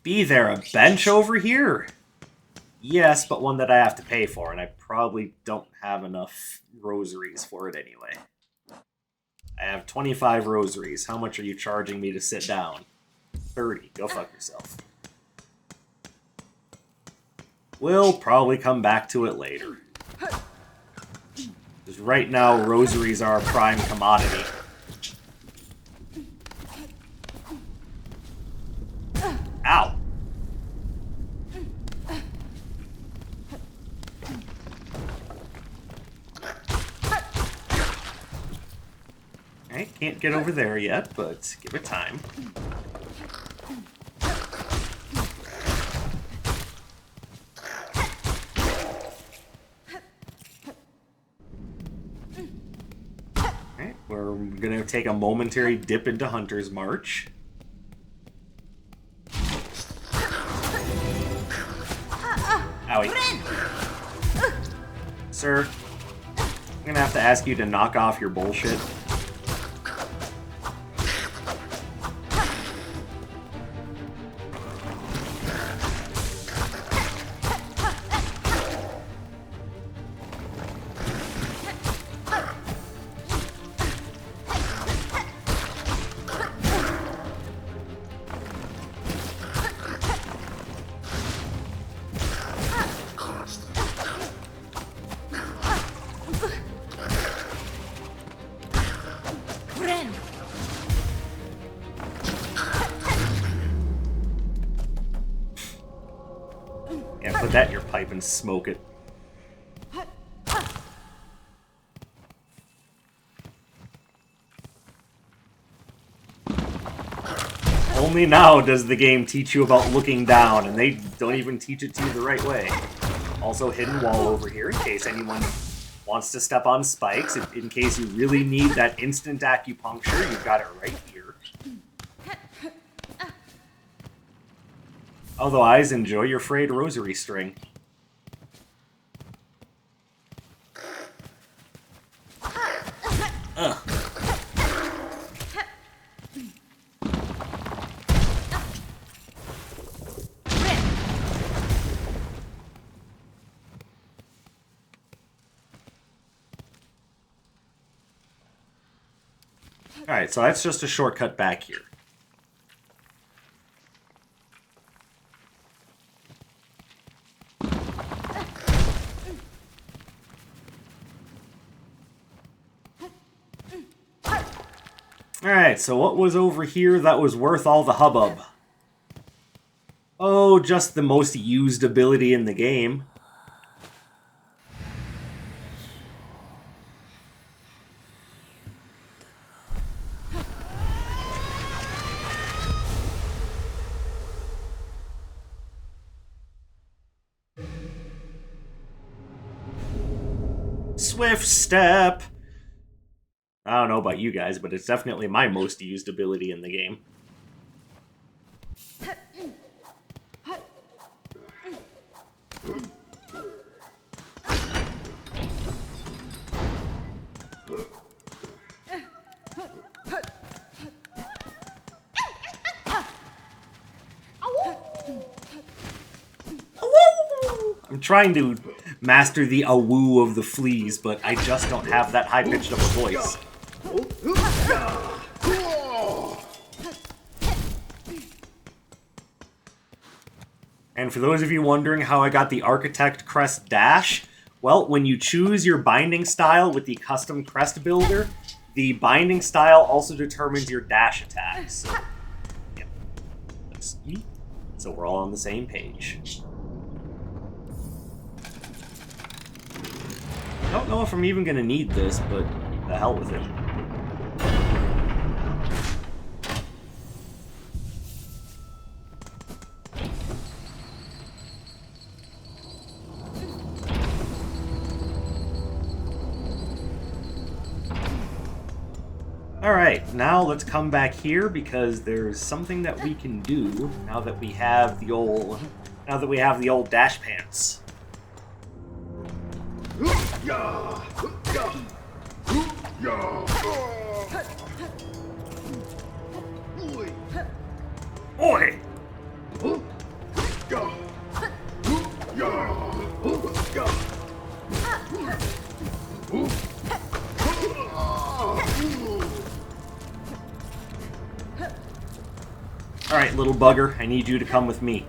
Be there a bench over here? Yes, but one that I have to pay for, and I probably don't have enough rosaries for it anyway. I have 25 rosaries. How much are you charging me to sit down? 30. Go fuck yourself. We'll probably come back to it later. Because right now, rosaries are a prime commodity. Ow! I can't get over there yet, but give it time. Alright, we're gonna take a momentary dip into Hunter's March. Owie. Sir, I'm gonna have to ask you to knock off your bullshit. Yeah, put that in your pipe and smoke it. Only now does the game teach you about looking down, and they don't even teach it to you the right way. Also, hidden wall over here in case anyone wants to step on spikes. In case you really need that instant acupuncture, you've got it right here. Otherwise, enjoy your frayed rosary string. Ugh. Alright, so that's just a shortcut back here. Alright, so what was over here that was worth all the hubbub? Oh, just the most used ability in the game. Swift Step! I don't know about you guys, but it's definitely my most used ability in the game. I'm trying to master the awoo of the fleas, but I just don't have that high-pitched of a voice. And for those of you wondering how I got the Architect Crest Dash, well, when you choose your binding style with the custom crest builder, the binding style also determines your dash attack. So, yeah. So we're all on the same page. I don't know if I'm even going to need this, but the hell with it. Alright, now let's come back here because there's something that we can do now that we have the old dash pants. Oi! Alright, little bugger, I need you to come with me.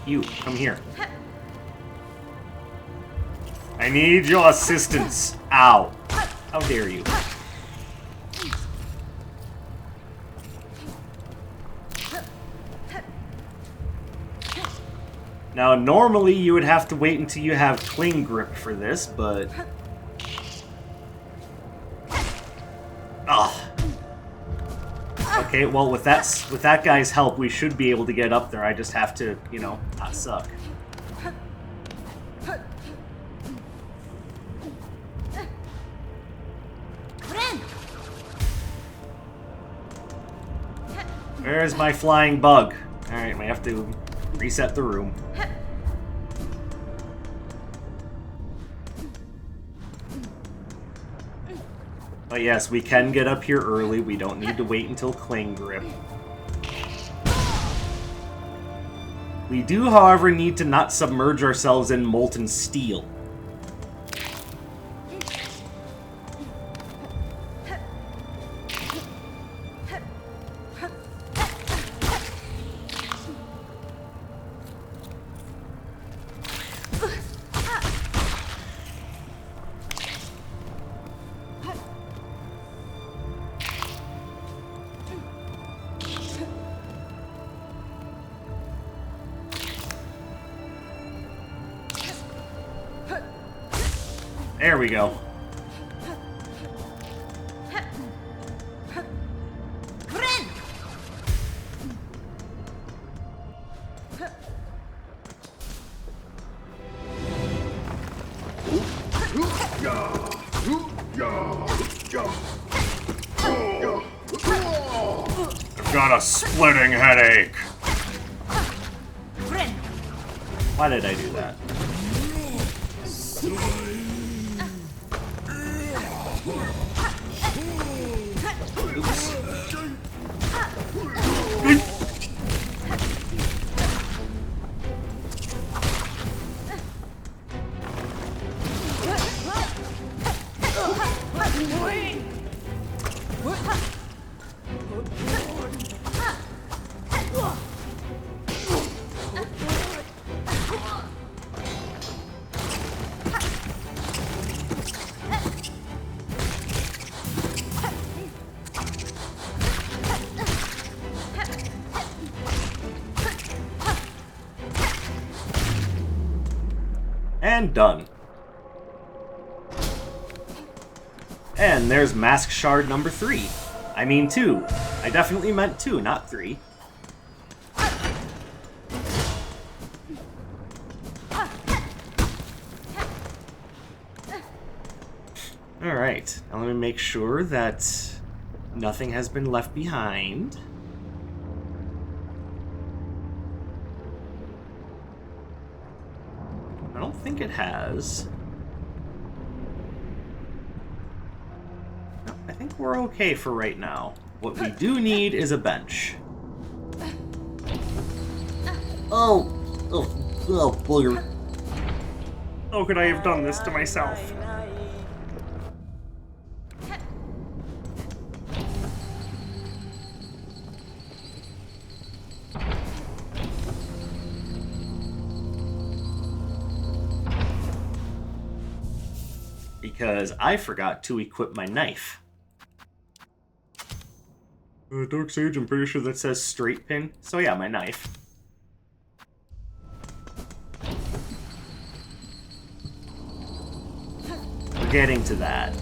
You, come here. I need your assistance. Ow. How dare you. Now, normally you would have to wait until you have cling grip for this, but... Ugh. Okay, well, with that guy's help, we should be able to get up there. I just have to, you know, not suck. Where's my flying bug? Alright, we have to reset the room. But yes, we can get up here early. We don't need to wait until cling grip. We do, however, need to not submerge ourselves in molten steel. There we go. I've got a splitting headache. Why did I do that? And done. And there's Mask Shard number 3. I mean 2. I definitely meant 2, not 3. Alright, now let me make sure that nothing has been left behind. I don't think it has. No, I think we're okay for right now. What we do need is a bench. Oh, booger. How could I have done this to myself? Because I forgot to equip my knife. Dark Sage, I'm pretty sure that says straight pin. So yeah, my knife. We're getting to that.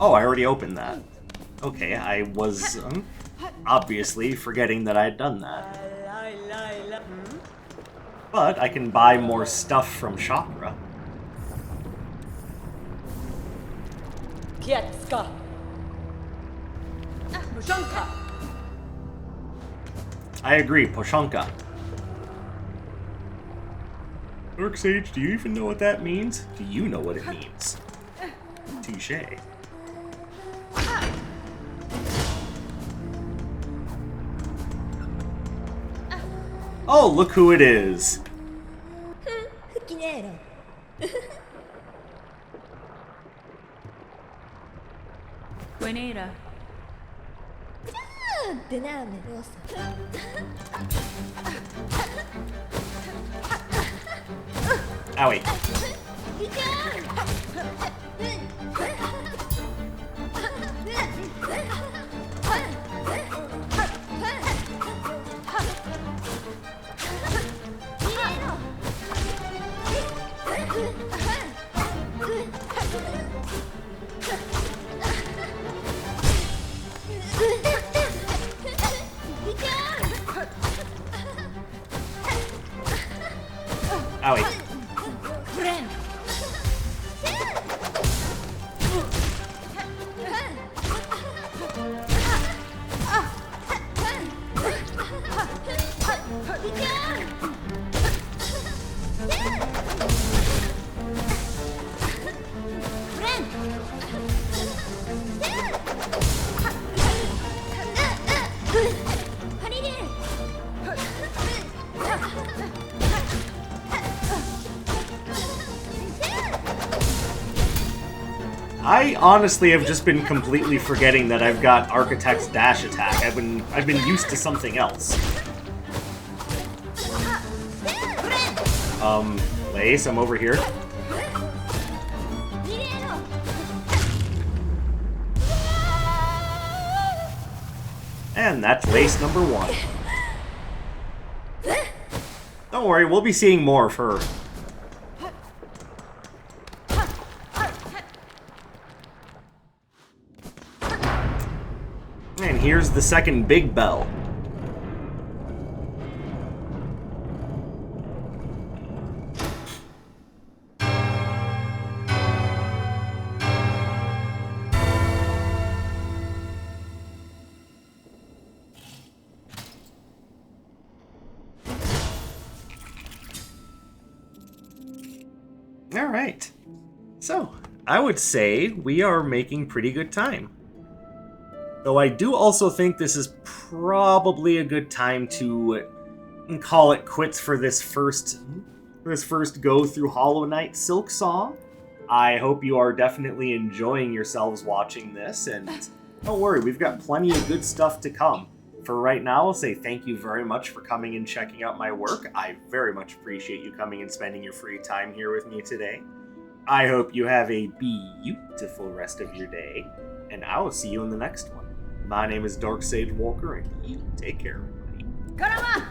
Oh, I already opened that. Okay, I was obviously forgetting that I had done that. But I can buy more stuff from Shakra. Kietska. Mushanka. I agree, Poshanka. Dark Sage, do you even know what that means? Do you know what it means? Touche. Oh, look who it is. Buenera. Owie. Owie. I honestly have just been completely forgetting that I've got Architect's dash attack. I've been used to something else. Lace, I'm over here. And that's Lace number 1. Don't worry, we'll be seeing more of her. And here's the second big bell. Alright. So, I would say we are making pretty good time. Though I do also think this is probably a good time to call it quits for this first go through Hollow Knight Silksong. I hope you are definitely enjoying yourselves watching this, and don't worry, we've got plenty of good stuff to come. For right now, I'll say thank you very much for coming and checking out my work. I very much appreciate you coming and spending your free time here with me today. I hope you have a beautiful rest of your day, and I will see you in the next one. My name is Dark Sage Walker, and you take care, everybody. Karama!